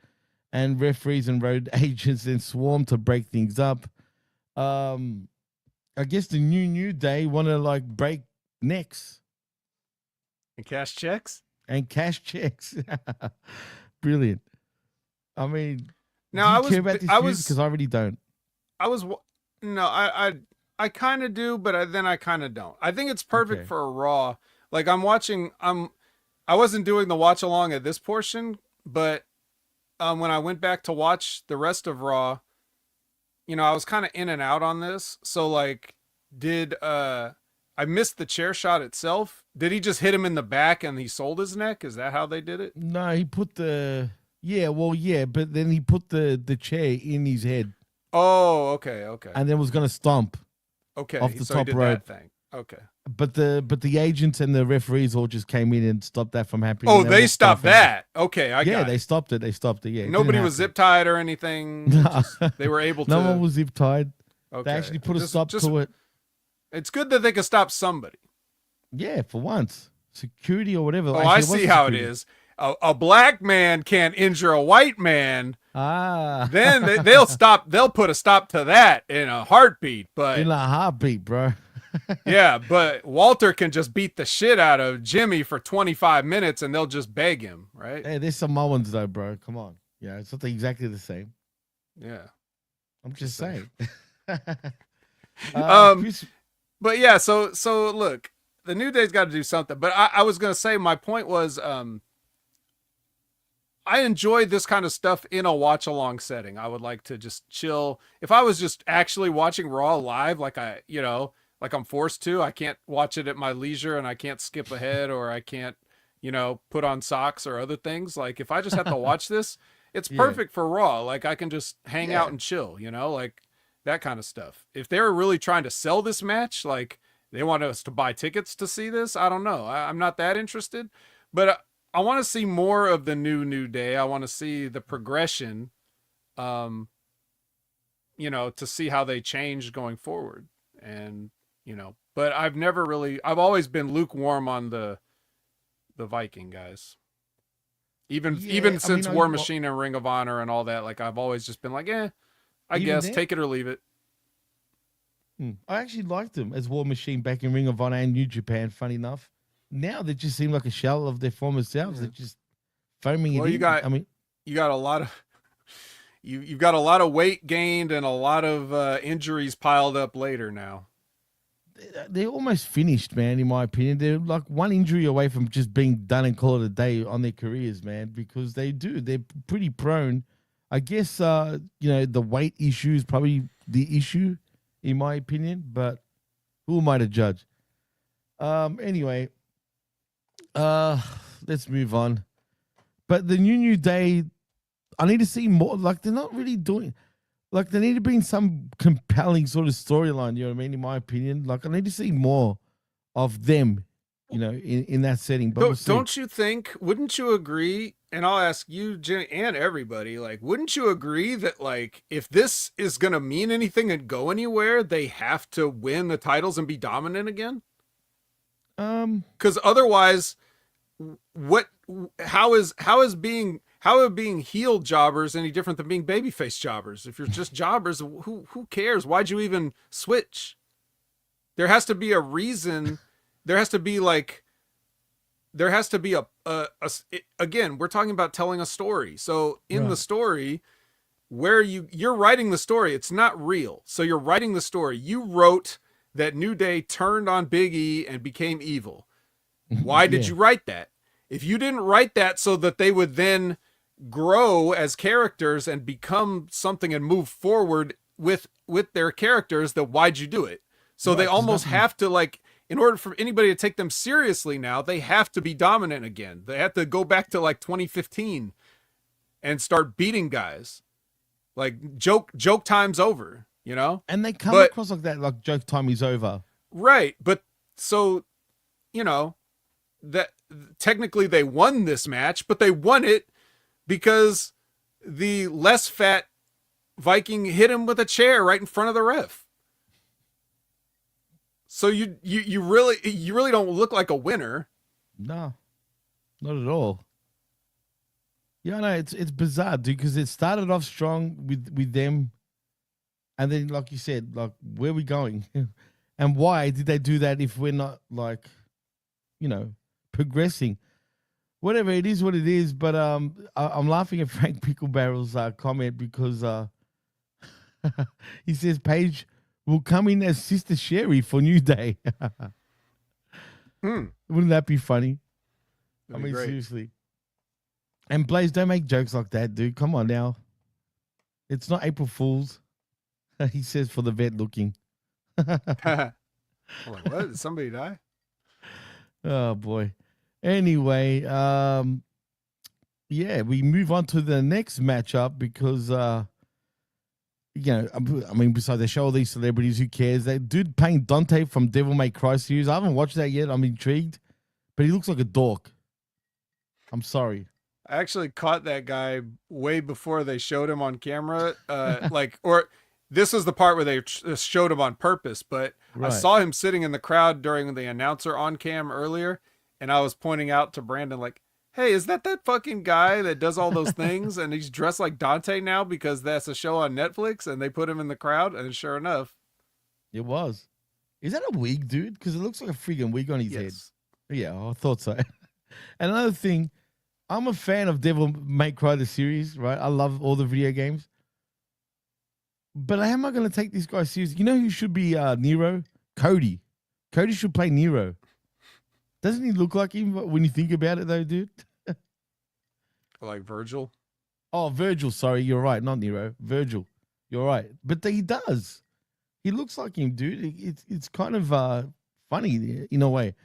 and referees and road agents then swarm to break things up. I guess the New Day want to break necks And cash checks. Brilliant. I mean, now do you care about this because I really don't. I kind of do, but then I kind of don't. I think it's perfect for a Raw. Like I wasn't doing the watch along at this portion, but when I went back to watch the rest of Raw, I was kind of in and out on this. So I missed the chair shot itself? Did he just hit him in the back and he sold his neck? Is that how they did it? No, he put but then he put the chair in his head. Oh, okay. And then was going to stomp. Okay, off the so top he did rope. that thing. Okay. But the agents and the referees all just came in and stopped that from happening. Oh, they stopped that. Okay, I got it. Yeah, they stopped it. Yeah, nobody was zip tied or anything. No. They were able to. No one was zip tied. Okay. They actually put a stop to it. It's good that they could stop somebody. Yeah, for once. Security or whatever. Oh, I see how it is. A black man can't injure a white man. Then they'll put a stop to that in a heartbeat. But in a heartbeat, bro. Yeah, but Walter can just beat the shit out of Jimmy for 25 minutes and they'll just beg him, right? Hey, there's some Mullins though, bro. Come on. Yeah, it's not exactly the same. Yeah. I'm just saying. But yeah, so look, the New Day's got to do something. But I was going to say, my point was, I enjoy this kind of stuff in a watch along setting. I would like to just chill. If I was just actually watching Raw live, like I'm forced to, I can't watch it at my leisure and I can't skip ahead or I can't, put on socks or other things. Like if I just have to watch this, it's perfect for Raw. Like I can just hang out and chill, like that kind of stuff. If they're really trying to sell this match, like they want us to buy tickets to see this, I don't know. I'm not that interested, but I want to see more of the New Day. I want to see the progression, to see how they change going forward. And, but I've always been lukewarm on the Viking guys. Even since War Machine and Ring of Honor and all that, like I've always just been like, I guess then, take it or leave it. I actually liked them as War Machine back in Ring of Honor and New Japan, funny enough. Now they just seem like a shell of their former selves. Yeah. They're just foaming it in. You got a lot of you've got a lot of weight gained and a lot of injuries piled up later now. They're almost finished, man, in my opinion. They're like one injury away from just being done and call it a day on their careers, man, because they're pretty prone. I guess the weight issue is probably the issue in my opinion, but who am I to judge? Anyway, let's move on. But the New Day, I need to see more. Like they're not really doing. Like there need to be in some compelling sort of storyline. You know what I mean? In my opinion, like I need to see more of them. In that setting. But don't you think? Wouldn't you agree? And I'll ask you, Jenny, and everybody. Like, wouldn't you agree that like if this is gonna mean anything and go anywhere, they have to win the titles and be dominant again? Because otherwise, what how are being heel jobbers any different than being babyface jobbers? If you're just jobbers, who cares? Why'd you even switch? There has to be a reason. There has to be again, we're talking about telling a story. So in the story where you're writing the story, it's not real. So you're writing the story. You wrote that New Day turned on Big E and became evil. Why did you write that? If you didn't write that so that they would then grow as characters and become something and move forward with their characters, then why'd you do it? So they almost have to, like, in order for anybody to take them seriously now, they have to be dominant again. They have to go back to like 2015 and start beating guys. Like joke time's over, you know? And they come across like that, like joke time is over. Right. But so, you know, that technically they won this match, but they won it because the less fat Viking hit him with a chair right in front of the ref. So you really don't look like a winner. No, not at all. Yeah, no, it's bizarre, dude, because it started off strong with them, and then, like you said, like, where are we going? And why did they do that if we're not, like, you know, progressing? Whatever, it is what it is, but I'm laughing at Frank Picklebarrel's comment because he says Paige will come in as Sister Sherry for New Day. Wouldn't that be funny? That'd be great. Seriously. And Blaze, don't make jokes like that, dude. Come on now. It's not April Fool's. He says for the vet looking. I'm like, what? Did somebody die? Oh, boy. Anyway, yeah, we move on to the next matchup because, you know, I mean, besides they show all these celebrities, who cares? They dude playing Dante from Devil May Cry series. I haven't watched that yet. I'm intrigued, but he looks like a dork. I'm sorry. I actually caught that guy way before they showed him on camera. Or this is the part where they showed him on purpose, but I saw him sitting in the crowd during the announcer on cam earlier, and I was pointing out to Brandon, like, hey, is that fucking guy that does all those things? And he's dressed like Dante now because that's a show on Netflix, and they put him in the crowd, and sure enough. It was. Is that a wig, dude? Because it looks like a freaking wig on his head. Yeah, I thought so. And another thing, I'm a fan of Devil May Cry, the series, right? I love all the video games. But how am I going to take this guy seriously? You know who should be Nero? Cody. Cody should play Nero. Doesn't he look like him when you think about it, though, dude? Like Virgil? Oh, Virgil. Sorry, you're right. Not Nero. Virgil. You're right. But he does. He looks like him, dude. It's kind of funny in a way.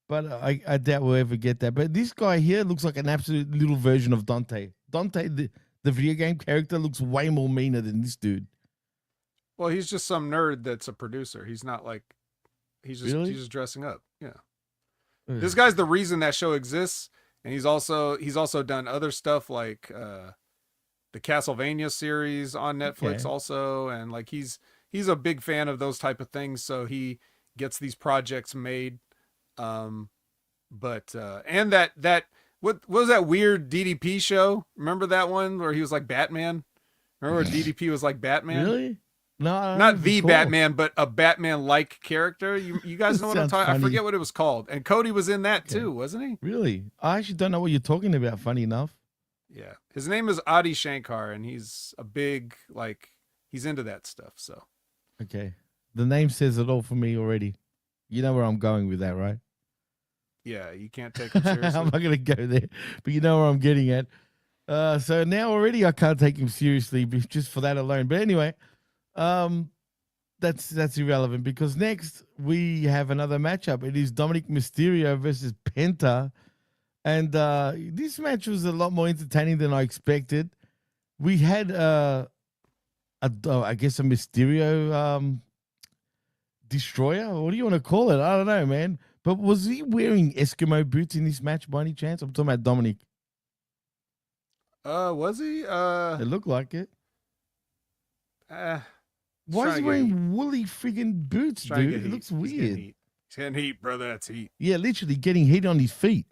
But I doubt we'll ever get that. But this guy here looks like an absolute little version of Dante. Dante, the video game character, looks way more meaner than this dude. Well, he's just some nerd that's a producer. He's not like, he's just dressing up. Yeah. This guy's the reason that show exists. And he's also done other stuff like the Castlevania series on Netflix also. And like he's a big fan of those type of things. So he gets these projects made. And that what was that weird DDP show? Remember that one where he was like Batman? Remember where DDP was like Batman? Really? No, not the Batman, but a Batman-like character. You guys know what I'm talking? I forget what it was called. And Cody was in that too, wasn't he? Really? I actually don't know what you're talking about. Funny enough. Yeah, his name is Adi Shankar, and he's a big he's into that stuff. So. Okay, the name says it all for me already. You know where I'm going with that, right? Yeah, you can't take him seriously. I'm not going to go there, but you know where I'm getting at. So now already I can't take him seriously just for that alone. But anyway, that's irrelevant because next we have another matchup. It is Dominik Mysterio versus Penta. And this match was a lot more entertaining than I expected. We had, I guess, a Mysterio destroyer. What do you want to call it? I don't know, man. But was he wearing Eskimo boots in this match by any chance? I'm talking about Dominik. Was he? It looked like it. Why is he heat. wearing woolly friggin' boots, dude? It looks weird. He's getting heat, brother. That's heat. Yeah, literally getting heat on his feet.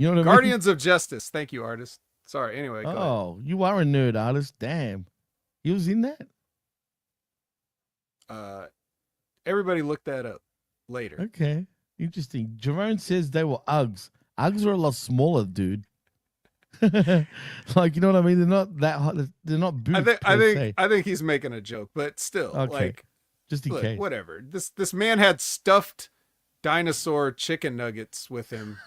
You know what I mean? Guardians of Justice. Thank you, artist. Sorry. Anyway. Go ahead. Oh, you are a nerd artist. Damn. He was in that? Everybody look that up later. Okay. Interesting. Jerome says they were Uggs. Uggs are a lot smaller, dude. Like, you know what I mean? They're not that hot. They're not boots. I think he's making a joke, but still, Okay. like, Just in look, case. whatever. This man had stuffed dinosaur chicken nuggets with him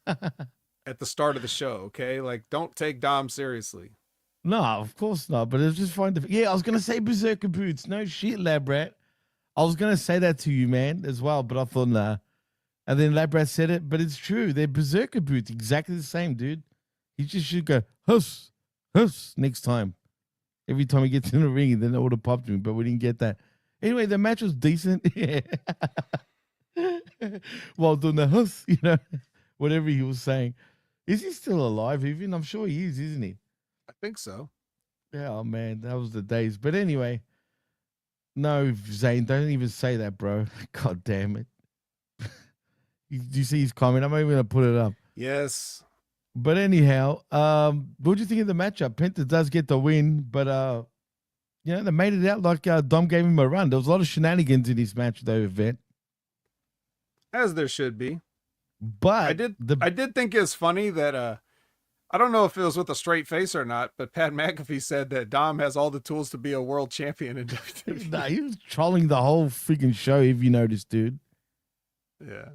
at the start of the show. Okay, like, don't take Dom seriously. No, of course not. But it's just fine. Yeah, I was gonna say berserker boots. No shit, lab rat. I was gonna say that to you, man, as well, but I thought nah. And then lab rat said it, but it's true. They're berserker boots, exactly the same, dude. He just should go huss, huss next time. Every time he gets in the ring, then it would have popped me, but we didn't get that. Anyway, the match was decent. Yeah. While doing the huss, you know, whatever he was saying. Is he still alive? Even I'm sure he is, isn't he? I think so. Yeah, oh man, that was the days. But anyway, no, Zane, don't even say that, bro. God damn it. Do you see his comment? I'm not even gonna put it up. Yes. But anyhow, what do you think of the matchup? Penta does get the win, but you know, they made it out like Dom gave him a run. There was a lot of shenanigans in this match, though, Vet. As there should be. But I did think it's funny that I don't know if it was with a straight face or not, but Pat McAfee said that Dom has all the tools to be a world champion in WWE. Nah, he was trolling the whole freaking show, if you noticed, dude. Yeah.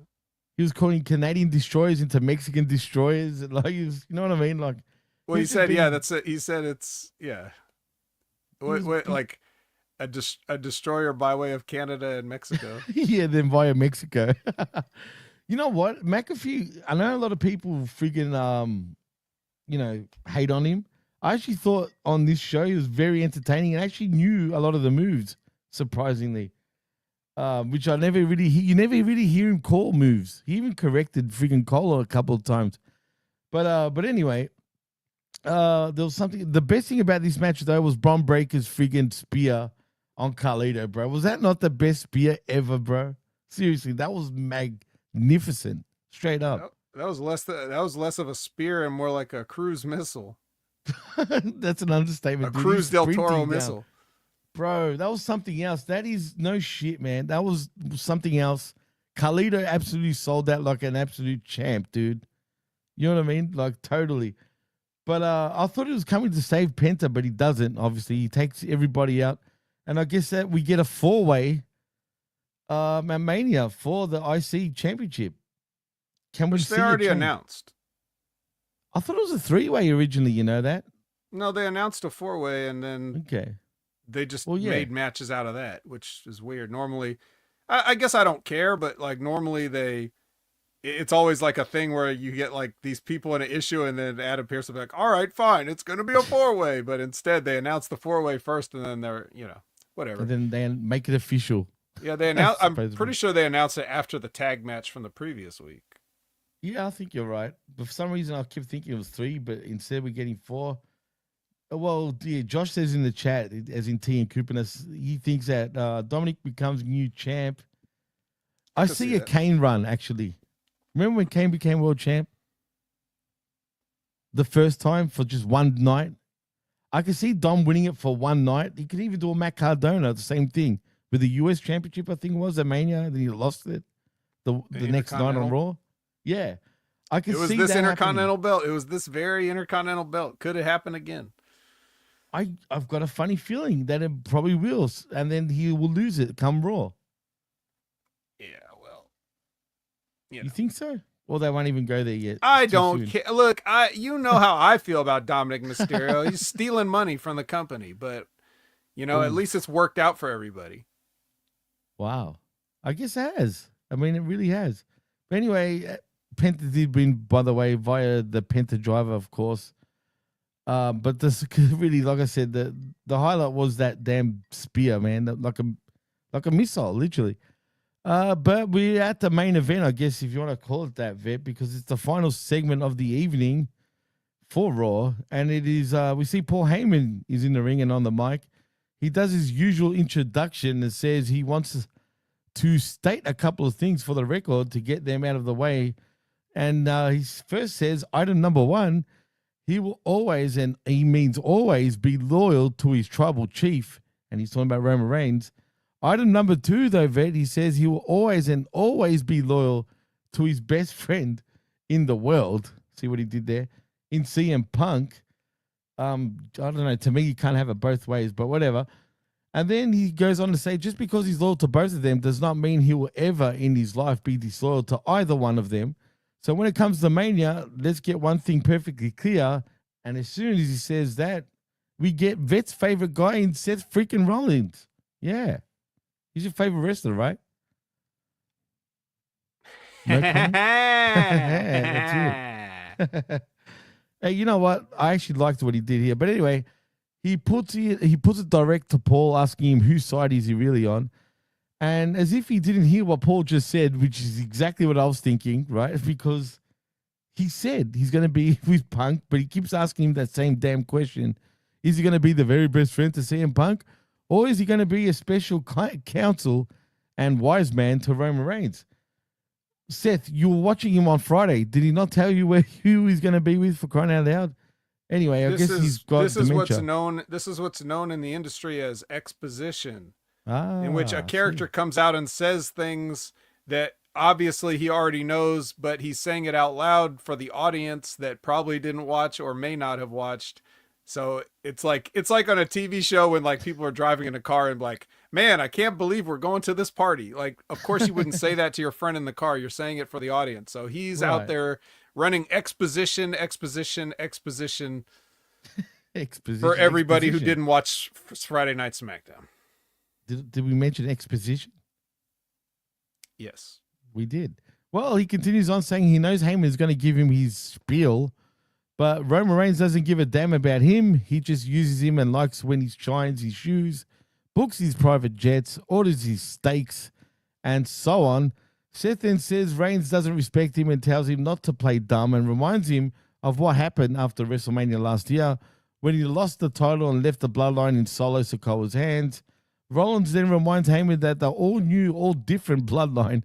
He was calling Canadian destroyers into Mexican destroyers. Like, he was, you know what I mean? Like, Well, he he's said, just yeah, being- that's it. He said it's, yeah. was What, like a destroyer by way of Canada and Mexico. yeah, then via Mexico. You know what? McAfee, I know a lot of people freaking, you know, hate on him. I actually thought on this show he was very entertaining and actually knew a lot of the moves, surprisingly. Which I never really you never really hear him call moves. He even corrected freaking Cola a couple of times. But anyway, there was something. The best thing about this match though was Bron Breaker's freaking spear on Carlito, bro. Was that not the best spear ever, bro? Seriously, that was magnificent. Straight up. That was less of a spear and more like a cruise missile. That's an understatement. A dude. Cruz He's del sprinting Toro down. missile. Bro, that was something else. That is no shit, man. That was something else. Carlito absolutely sold that like an absolute champ, dude. You know what I mean? Like, totally. But I thought he was coming to save Penta, but he doesn't, obviously. He takes everybody out. And I guess that we get a four-way Mania for the IC Championship. Which they already announced. I thought it was a three-way originally, you know that? No, they announced a four-way and then Okay. they just Well, yeah. made matches out of that, which is weird. Normally, I guess I don't care, but like normally it's always like a thing where you get like these people in an issue and then Adam Pearce will be like, all right, fine, it's going to be a four-way. But instead they announced the four-way first and then they're, you know, whatever. And then they make it official. Yeah, they announced, I'm Supposedly. pretty sure they announced it after the tag match from the previous week. Yeah, I think you're right. But for some reason, I kept thinking it was three, but instead we're getting four. Well, yeah, Josh says in the chat, as in T and Coopernas, he thinks that Dominik becomes new champ. I can see see a that. Kane run, actually. Remember when Kane became world champ? The first time for just one night? I can see Dom winning it for one night. He could even do a Matt Cardona, the same thing. With the US Championship, I think it was, at Mania, then he lost it the next night on Intercontinental? Raw. Yeah. I can It was see this that happening. Intercontinental belt. It was this very Intercontinental belt. Could it happen again? I've got a funny feeling that it probably will, and then he will lose it come Raw. Yeah, well, You think so? Well, they won't even go there yet. I It's too don't soon. care. Look, you know how I feel about Dominik Mysterio. He's stealing money from the company, but you know, at Ooh. least it's worked out for everybody. Wow. I guess it has. I mean, it really has. But anyway, Penta did win, by the way, via the Penta driver, of course. But this really, like I said, the highlight was that damn spear, man, like a missile, literally. But we're at the main event, I guess, if you want to call it that, Vet, because it's the final segment of the evening for Raw, and it is we see Paul Heyman is in the ring and on the mic. He does his usual introduction and says he wants to state a couple of things for the record to get them out of the way. And he first says, item number 1, he will always, and he means always, be loyal to his tribal chief. And he's talking about Roman Reigns. Item number 2, though, Vet, he says he will always and always be loyal to his best friend in the world. See what he did there? In CM Punk. I don't know. To me, you can't have it both ways, but whatever. And then he goes on to say, just because he's loyal to both of them does not mean he will ever in his life be disloyal to either one of them. So when it comes to Mania, let's get one thing perfectly clear. And as soon as he says that, we get Vet's favorite guy in Seth freaking Rollins. Yeah. He's your favorite wrestler, right? No comment? That's it. Hey, you know what? I actually liked what he did here. But anyway, he puts it direct to Paul, asking him whose side is he really on. And as if he didn't hear what Paul just said, which is exactly what I was thinking, right? Because he said he's going to be with Punk, but he keeps asking him that same damn question. Is he going to be the very best friend to CM Punk? Or is he going to be a special counsel and wise man to Roman Reigns? Seth, you were watching him on Friday. Did he not tell you who he's going to be with, for crying out loud? Anyway, I guess he's got dementia. This is what's known in the industry as exposition, in which a character comes out and says things that obviously he already knows, but he's saying it out loud for the audience that probably didn't watch or may not have watched. So it's like on a TV show when like people are driving in a car and like, man, I can't believe we're going to this party. Like, of course you wouldn't say that to your friend in the car. You're saying it for the audience. So he's out there running exposition for everybody who didn't watch Friday Night SmackDown. Did we mention exposition? Yes, we did. Well, he continues on saying he knows Heyman is going to give him his spiel, but Roman Reigns doesn't give a damn about him. He just uses him and likes when he shines his shoes, books his private jets, orders his steaks, and so on. Seth then says Reigns doesn't respect him and tells him not to play dumb and reminds him of what happened after WrestleMania last year when he lost the title and left the bloodline in Solo Sikoa's hands. Rollins then reminds Heyman that the all-new, all-different bloodline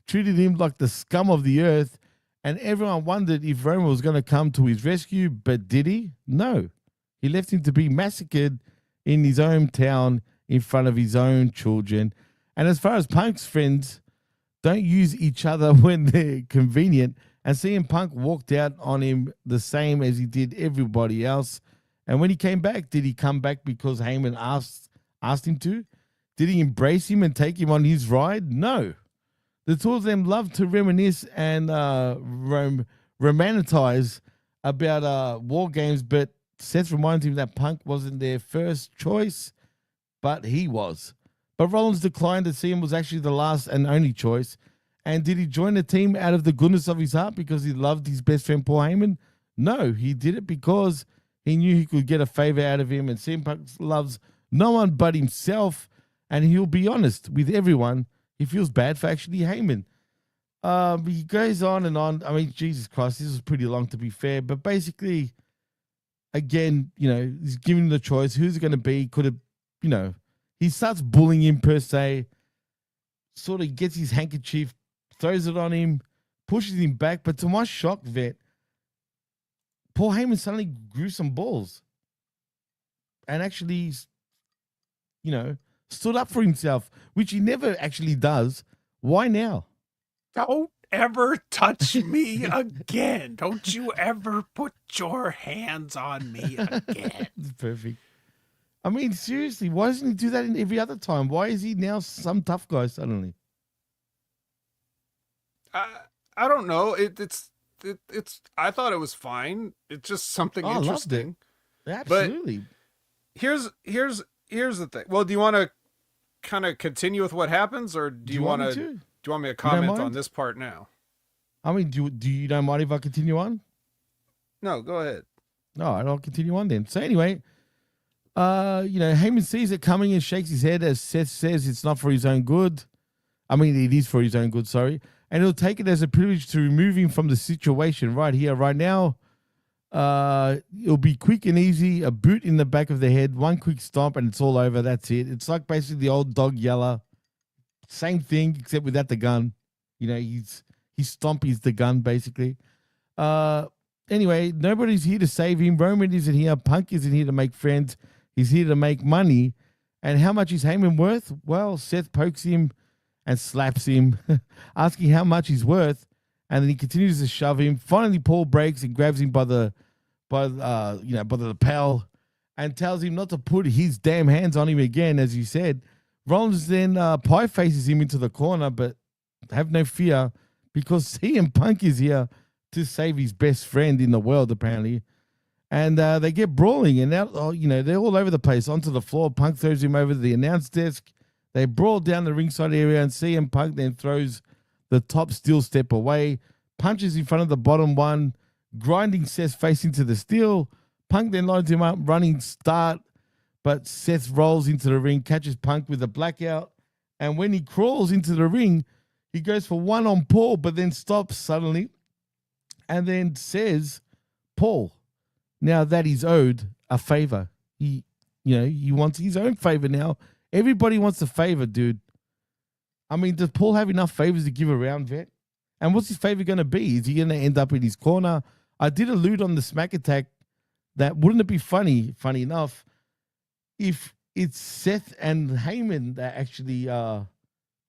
treated him like the scum of the earth, and everyone wondered if Roman was going to come to his rescue, but did he? No. He left him to be massacred in his own town in front of his own children. And as far as Punk's friends, don't use each other when they're convenient. And CM Punk walked out on him the same as he did everybody else. And when he came back, did he come back because Heyman asked him to? Did he embrace him and take him on his ride? No. The two of them love to reminisce and romanticize about war games, but Seth reminds him that Punk wasn't their first choice, but he was. But Rollins declined to see him was actually the last and only choice. And did he join the team out of the goodness of his heart because he loved his best friend Paul Heyman? No, he did it because he knew he could get a favor out of him, and CM Punk loves no one but himself, and he'll be honest with everyone. He feels bad for actually Heyman. He goes on and on. I mean, Jesus Christ, this was pretty long to be fair, but basically, again, he's giving him the choice. Who's it going to be? Could it, he starts bullying him per se, sort of gets his handkerchief, throws it on him, pushes him back. But to my shock, Vet, Paul Heyman suddenly grew some balls and actually, stood up for himself, which he never actually does. Why now? Don't ever touch me again. Don't you ever put your hands on me again. Perfect. I mean, seriously, why doesn't he do that in every other time? Why is he now some tough guy suddenly? I don't know. It's. I thought it was fine. It's just something interesting. I loved it. Absolutely. But here's the thing. Well, do you want to kind of continue with what happens, or do you want me to comment on this part now? I mean, do you don't mind if I continue on? No, go ahead. No, I'll continue on then. So anyway, Heyman sees it coming and shakes his head as Seth says it's not for his own good. I mean, it is for his own good, sorry. And he'll take it as a privilege to remove him from the situation right here, right now. It'll be quick and easy, a boot in the back of the head, one quick stomp, and it's all over. That's it. It's like basically the old dog Yeller. Same thing, except without the gun. He's His stomp is the gun, basically. Anyway, nobody's here to save him. Roman isn't here. Punk isn't here to make friends. He's here to make money. And how much is Heyman worth? Well, Seth pokes him and slaps him, asking how much he's worth. And then he continues to shove him. Finally, Paul breaks and grabs him by the lapel and tells him not to put his damn hands on him again, as you said. Rollins then pie faces him into the corner, but have no fear because CM Punk is here to save his best friend in the world, apparently. And they get brawling, and now, they're all over the place onto the floor. Punk throws him over to the announce desk. They brawl down the ringside area, and CM Punk then throws the top steel step away, punches in front of the bottom one, grinding Seth's face into the steel. Punk then lines him up, running start, but Seth rolls into the ring, catches Punk with a blackout, and when he crawls into the ring, he goes for one on Paul, but then stops suddenly, and then says, Paul, now that he's owed a favor. He wants his own favor now. Everybody wants a favor, dude. I mean, does Paul have enough favors to give around, Vet? And what's his favor going to be? Is he going to end up in his corner? I did allude on the Smack Attack that wouldn't it be funny enough, if it's Seth and Heyman that actually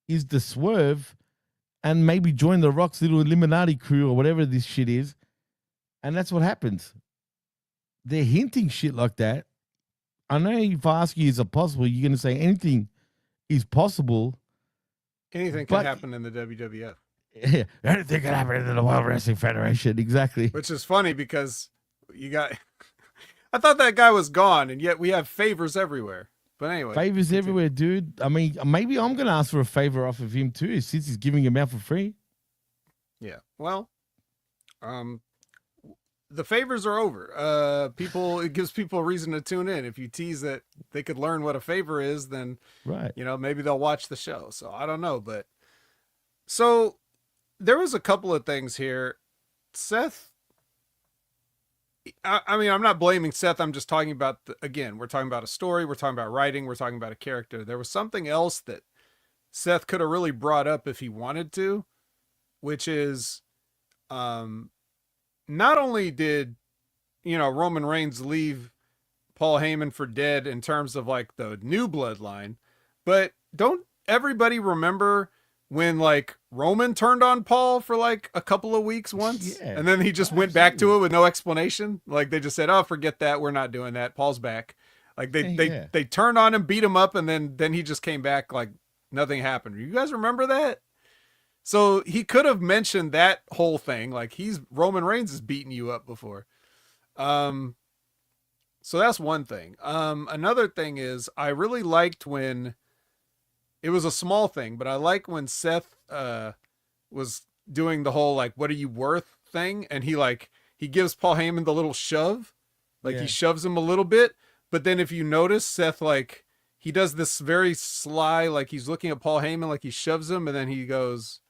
is the swerve and maybe join the Rock's little Illuminati crew or whatever this shit is. And that's what happens. They're hinting shit like that. I know if I ask you, is it possible? You're going to say anything is possible. Anything can happen in the WWF. Yeah, anything can happen in the World Wrestling Federation. Exactly. Which is funny because I thought that guy was gone, and yet we have favors everywhere. But anyway. Favors everywhere, dude. I mean, maybe I'm going to ask for a favor off of him too, since he's giving him out for free. Yeah. Well, the favors are over. It gives people a reason to tune in. If you tease that they could learn what a favor is, then right. Maybe they'll watch the show. So I don't know, but so there was a couple of things here. Seth, I mean, I'm not blaming Seth. I'm just talking about we're talking about a story. We're talking about writing. We're talking about a character. There was something else that Seth could have really brought up if he wanted to, which is, not only did, Roman Reigns leave Paul Heyman for dead in terms of like the new bloodline, but don't everybody remember when like Roman turned on Paul for like a couple of weeks once, and then he just went back to it with no explanation? Like they just said, "Oh, forget that. We're not doing that. Paul's back." Like they turned on him, beat him up, and then he just came back like nothing happened. You guys remember that? So he could have mentioned that whole thing. Like Roman Reigns has beaten you up before. So that's one thing. Another thing is I really liked when it was a small thing, but I like when Seth, was doing the whole, like, what are you worth thing? And he gives Paul Heyman the little shove, he shoves him a little bit. But then if you notice, Seth, like, he does this very sly, like he's looking at Paul Heyman, like he shoves him, and then he goes,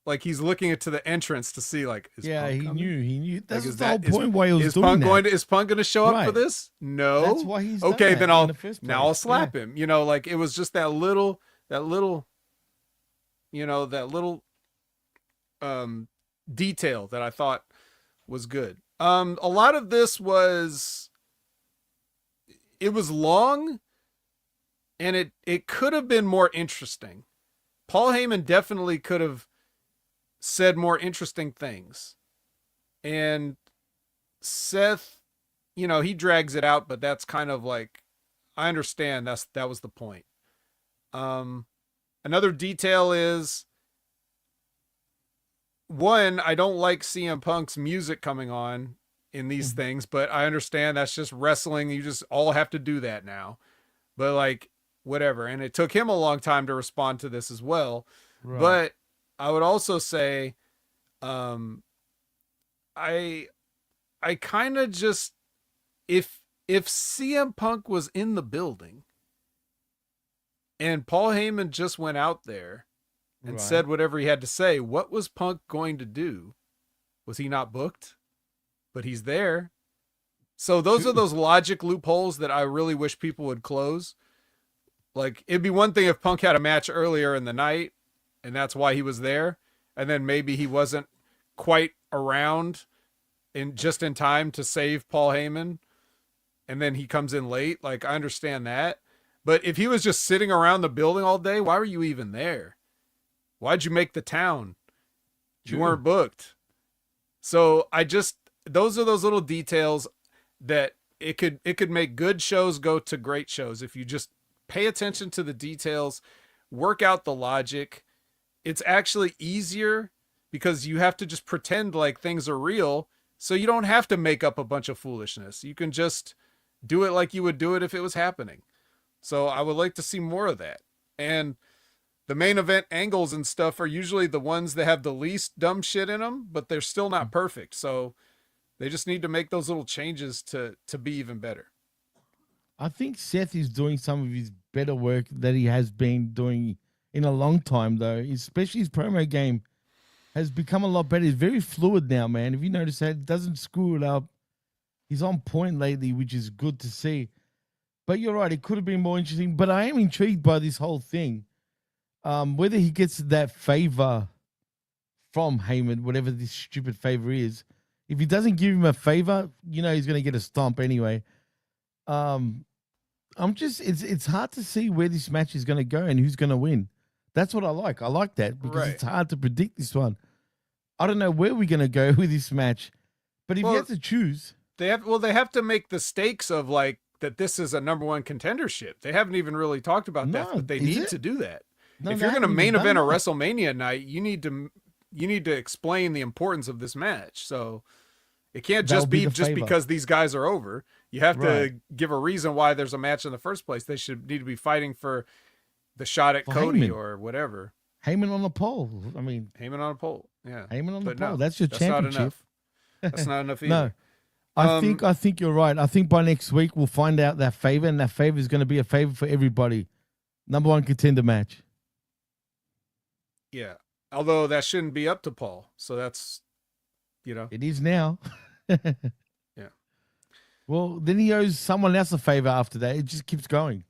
like he's looking to the entrance to see, like, is Punk coming? He knew. That's Like, the whole point why he was doing that. Is Punk going to show up for this? No. That's why he's done okay. that Then I'll slap Yeah. him. Like it was just that little, detail that I thought was good. A lot of this was long, and it could have been more interesting. Paul Heyman definitely could have said more interesting things. And Seth, he drags it out, but that's kind of like, I understand that was the point. Another detail is, one, I don't like CM Punk's music coming on in these things, but I understand that's just wrestling. You just all have to do that now. But like, whatever. And it took him a long time to respond to this as well. Right. But I would also say, I kind of just, if CM Punk was in the building and Paul Heyman just went out there and said whatever he had to say, what was Punk going to do? Was he not booked? But he's there. So those are those logic loopholes that I really wish people would close. Like, it'd be one thing if Punk had a match earlier in the night and that's why he was there. And then maybe he wasn't quite around just in time to save Paul Heyman. And then he comes in late. Like, I understand that. But if he was just sitting around the building all day, why were you even there? Why'd you make the town? You weren't booked. So those are those little details that it could make good shows go to great shows. If you just pay attention to the details, work out the logic. It's actually easier because you have to just pretend like things are real. So you don't have to make up a bunch of foolishness. You can just do it like you would do it if it was happening. So I would like to see more of that. And the main event angles and stuff are usually the ones that have the least dumb shit in them, but they're still not perfect. So they just need to make those little changes to be even better. I think Seth is doing some of his better work that he has been doing in a long time, though. Especially his promo game has become a lot better. He's very fluid now, man. If you notice that, it doesn't screw it up. He's on point lately, which is good to see. But you're right, it could have been more interesting. But I am intrigued by this whole thing. Whether he gets that favor from Heyman, whatever this stupid favor is. If he doesn't give him a favor, he's going to get a stomp anyway. It's hard to see where this match is going to go and who's going to win. That's what I like. I like that because it's hard to predict this one. I don't know where we're going to go with this match. But if you have to choose. They have to make the stakes of like that this is a number one contendership. They haven't even really talked about that, but they need to do that. No, if you're going to main event a WrestleMania night, you need to explain the importance of this match. So it can't just be just because these guys are over. You have to give a reason why there's a match in the first place. They need to be fighting for the shot at Cody Heyman. Or whatever. Heyman on the pole. I mean, Heyman on a pole. Yeah. Heyman on the pole. No, that's your championship. Not enough. That's not enough either. No. I think you're right. I think by next week we'll find out that favor, and that favor is going to be a favor for everybody. Number one contender match. Yeah. Although that shouldn't be up to Paul. So that's, It is now. Yeah. Well, then he owes someone else a favor after that. It just keeps going.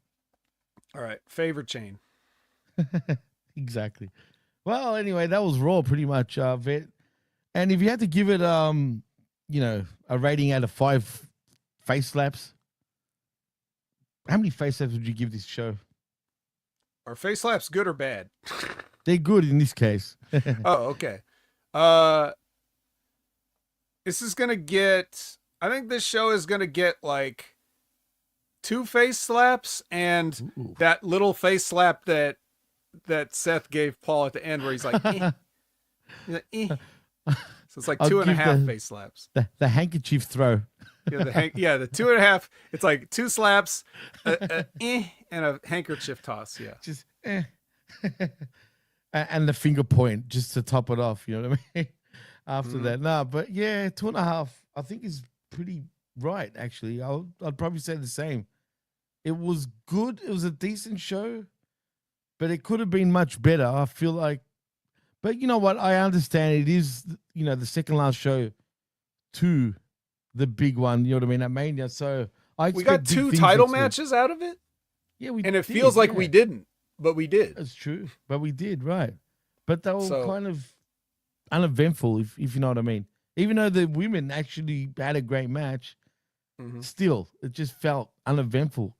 All right. Favor chain. Exactly. Well, anyway, that was Raw pretty much, Vet. And if you had to give it, a rating out of 5 face slaps, how many face slaps would you give this show? Are face slaps good or bad? They're good in this case. Oh, okay. This is going to get, I think this show is going to get like 2 face slaps and that little face slap that Seth gave Paul at the end where he's like, eh. He's like, eh. So it's like 2.5 face slaps. The handkerchief throw. Yeah, the 2.5. It's like 2 slaps, and a handkerchief toss. Yeah, just and the finger point just to top it off. You know what I mean? After that, but yeah, 2.5. I think is pretty right. Actually, I'd probably say the same. It was good. It was a decent show, but it could have been much better. I feel like. But you know what? I understand it is, the second last show to the big one. You know what I mean? At Mania. So we got 2 title matches out of it. Yeah, and it feels like we didn't, but we did. That's true. But we did, right? But they were kind of uneventful, if you know what I mean. Even though the women actually had a great match, still it just felt uneventful.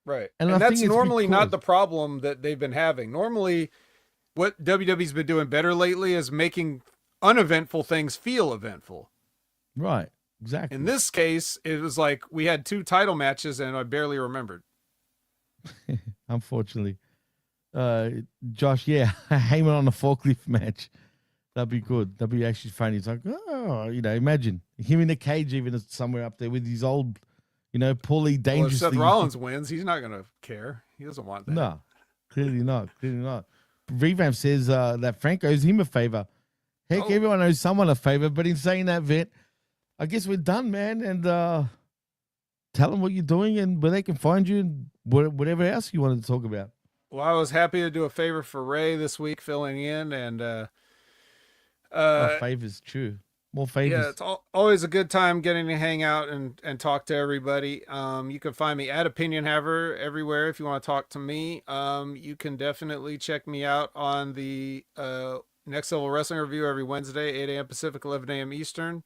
Right, and that's normally not the problem that they've been having. Normally, what WWE's been doing better lately is making uneventful things feel eventful. Right, exactly. In this case, it was like we had 2 title matches and I barely remembered. Unfortunately. Josh, Heyman on the forklift match. That'd be good. That'd be actually funny. It's like, imagine him in the cage even somewhere up there with his old, poorly, dangerously. Well, if Seth Rollins wins, he's not going to care. He doesn't want that. No, clearly not. Revamp says that Frank owes him a favor. Heck, everyone owes someone a favor. But in saying that, Vet, I guess we're done, man. And tell them what you're doing and where they can find you and whatever else you wanted to talk about. Well, I was happy to do a favor for Ray this week, filling in. And favors, true. more favors. Yeah, it's always a good time getting to hang out and talk to everybody. You can find me at Opinion Haver everywhere if you want to talk to me. You can definitely check me out on the Next Level Wrestling Review every Wednesday, 8 a.m. Pacific, 11 a.m. Eastern.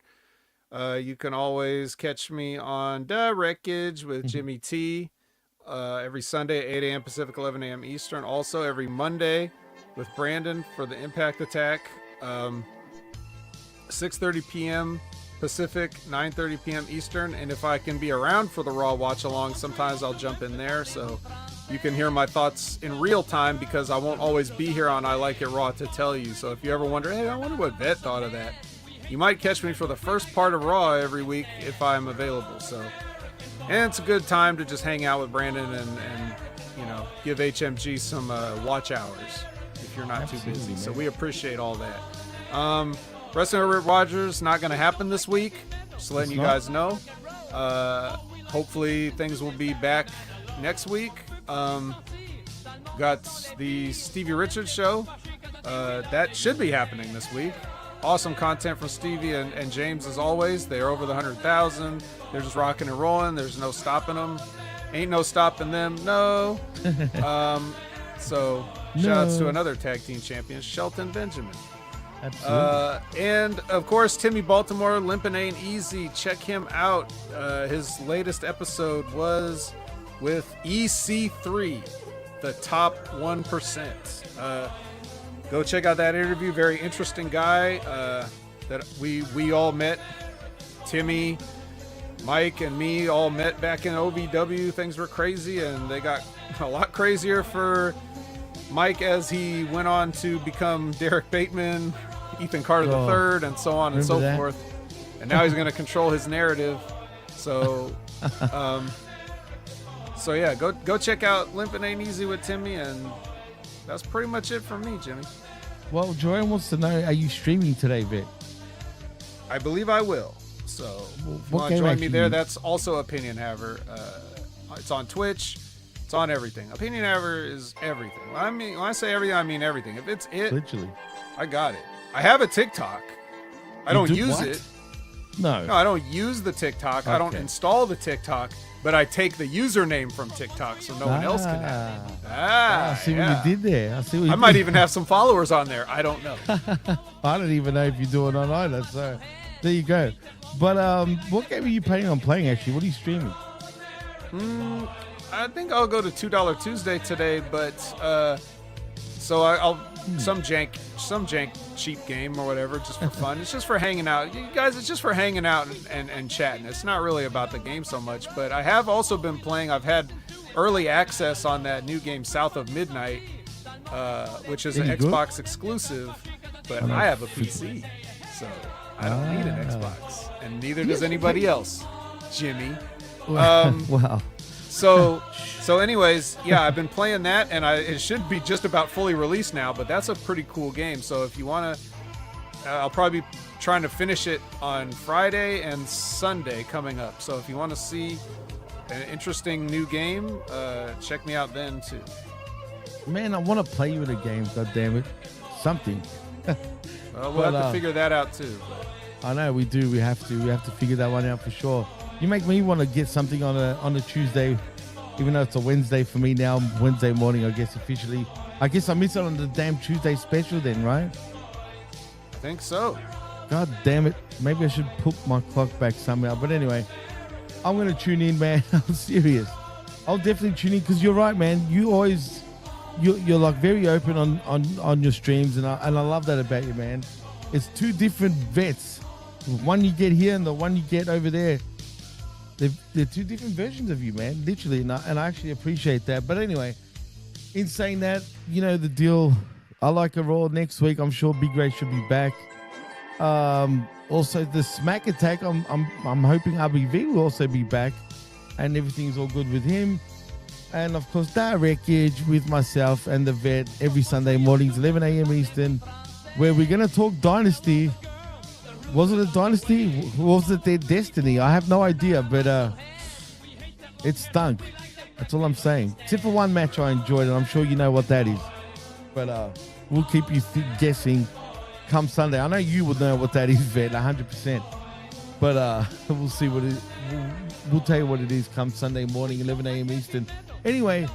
You can always catch me on The Wreckage with Jimmy T every Sunday, 8 a.m. Pacific, 11 a.m. Eastern. Also every Monday with Brandon for the Impact Attack. 6:30 p.m. Pacific, 9:30 p.m. Eastern. And if I can be around for the Raw watch along, sometimes I'll jump in there. So you can hear my thoughts in real time because I won't always be here on I Like It Raw to tell you. So if you ever wonder, hey, I wonder what Vet thought of that, you might catch me for the first part of Raw every week if I'm available. So, and it's a good time to just hang out with Brandon and you know, give HMG some watch hours if you're not too busy. Man. So we appreciate all that. Wrestling with Rip Rogers not going to happen this week. Just letting you guys know. Hopefully things will be back next week. Got the Stevie Richards show. That should be happening this week. Awesome content from Stevie and James as always. They're over the 100,000. They're just rocking and rolling. There's no stopping them. Ain't no stopping them. No. So shout outs to another tag team champion, Shelton Benjamin. Absolutely. And of course, Timmy Baltimore, Limpin' Ain't Easy. Check him out. His latest episode was with EC3, the top 1%. Go check out that interview. Very interesting guy that we all met. Timmy, Mike, and me all met back in OVW. Things were crazy, and they got a lot crazier for Mike as he went on to become Derek Bateman, Ethan Carter III, and so on and so forth. And now he's going to control his narrative. So, so yeah, go check out Limpin' Ain't Easy with Timmy, and that's pretty much it for me, Jimmy. Well, Joanne wants to know, are you streaming today, Vic? I believe I will. So if you want to join me there, that's also Opinion Haver. It's on Twitch. It's on everything. Opinion Haver is everything. I mean, when I say everything, I mean everything. If it's it, literally, I got it. I have a TikTok. I don't use it. No, I don't use the TikTok. I don't install the TikTok, but I take the username from TikTok so no one else can have it. I see what you did there. I might even have some followers on there. I don't know. I don't even know if you do it on either. So there you go. But what game are you planning on playing, actually? What are you streaming? I think I'll go to $2 Tuesday today, but so I'll some jank cheap game or whatever, just for fun. It's just for hanging out. You guys, it's just for hanging out and chatting. It's not really about the game so much, but I have also been playing. I've had early access on that new game South of Midnight, which is an Xbox exclusive, but I have a PC, so I don't need an Xbox, and neither does anybody else, Jimmy. Wow. So anyways, yeah, I've been playing that, and it should be just about fully released now, but that's a pretty cool game. So if you want to, I'll probably be trying to finish it on Friday and Sunday coming up. So if you want to see an interesting new game, check me out then too. Man, I want to play you in a game, God damn it. Something. Well, we'll have to figure that out too. But. I know we do. We have to figure that one out for sure. You make me want to get something on a Tuesday, even though it's a Wednesday for me now. Wednesday morning, I guess, officially. I guess I miss it on the damn Tuesday special then, right? I think so. God damn it. Maybe I should put my clock back somehow. But anyway, I'm going to tune in, man. I'm serious. I'll definitely tune in because you're right, man. You're like very open on your streams, and I love that about you, man. It's two different vets. One you get here and the one you get over there. They're two different versions of you, man, literally, and I actually appreciate that. But anyway, in saying that, you know the deal. I Like a Raw next week. I'm sure Big Ray should be back. Also, the Smack Attack. I'm hoping RBV will also be back, and everything's all good with him. And of course, that Wreckage with myself and the vet every Sunday mornings, 11 a.m. Eastern, where we're gonna talk Dynasty. Was it a Dynasty? Was it their destiny? I have no idea, but it stunk. That's all I'm saying. Except for one match I enjoyed, and I'm sure you know what that is. But we'll keep you guessing come Sunday. I know you would know what that is, Vet, 100%. But we'll see what it. We'll tell you what it is come Sunday morning, 11 a.m. Eastern. Anyway,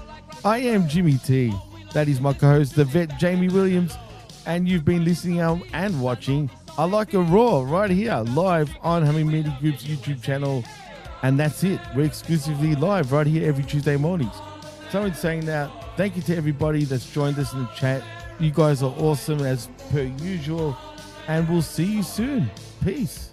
I am Jimmy T. That is my co-host, the Vet Jamie Williams, and you've been listening and watching I Like a Raw right here, live on Hamin Media Group's YouTube channel, and that's it. We're exclusively live right here every Tuesday mornings. So in saying that, thank you to everybody that's joined us in the chat. You guys are awesome as per usual, and we'll see you soon. Peace.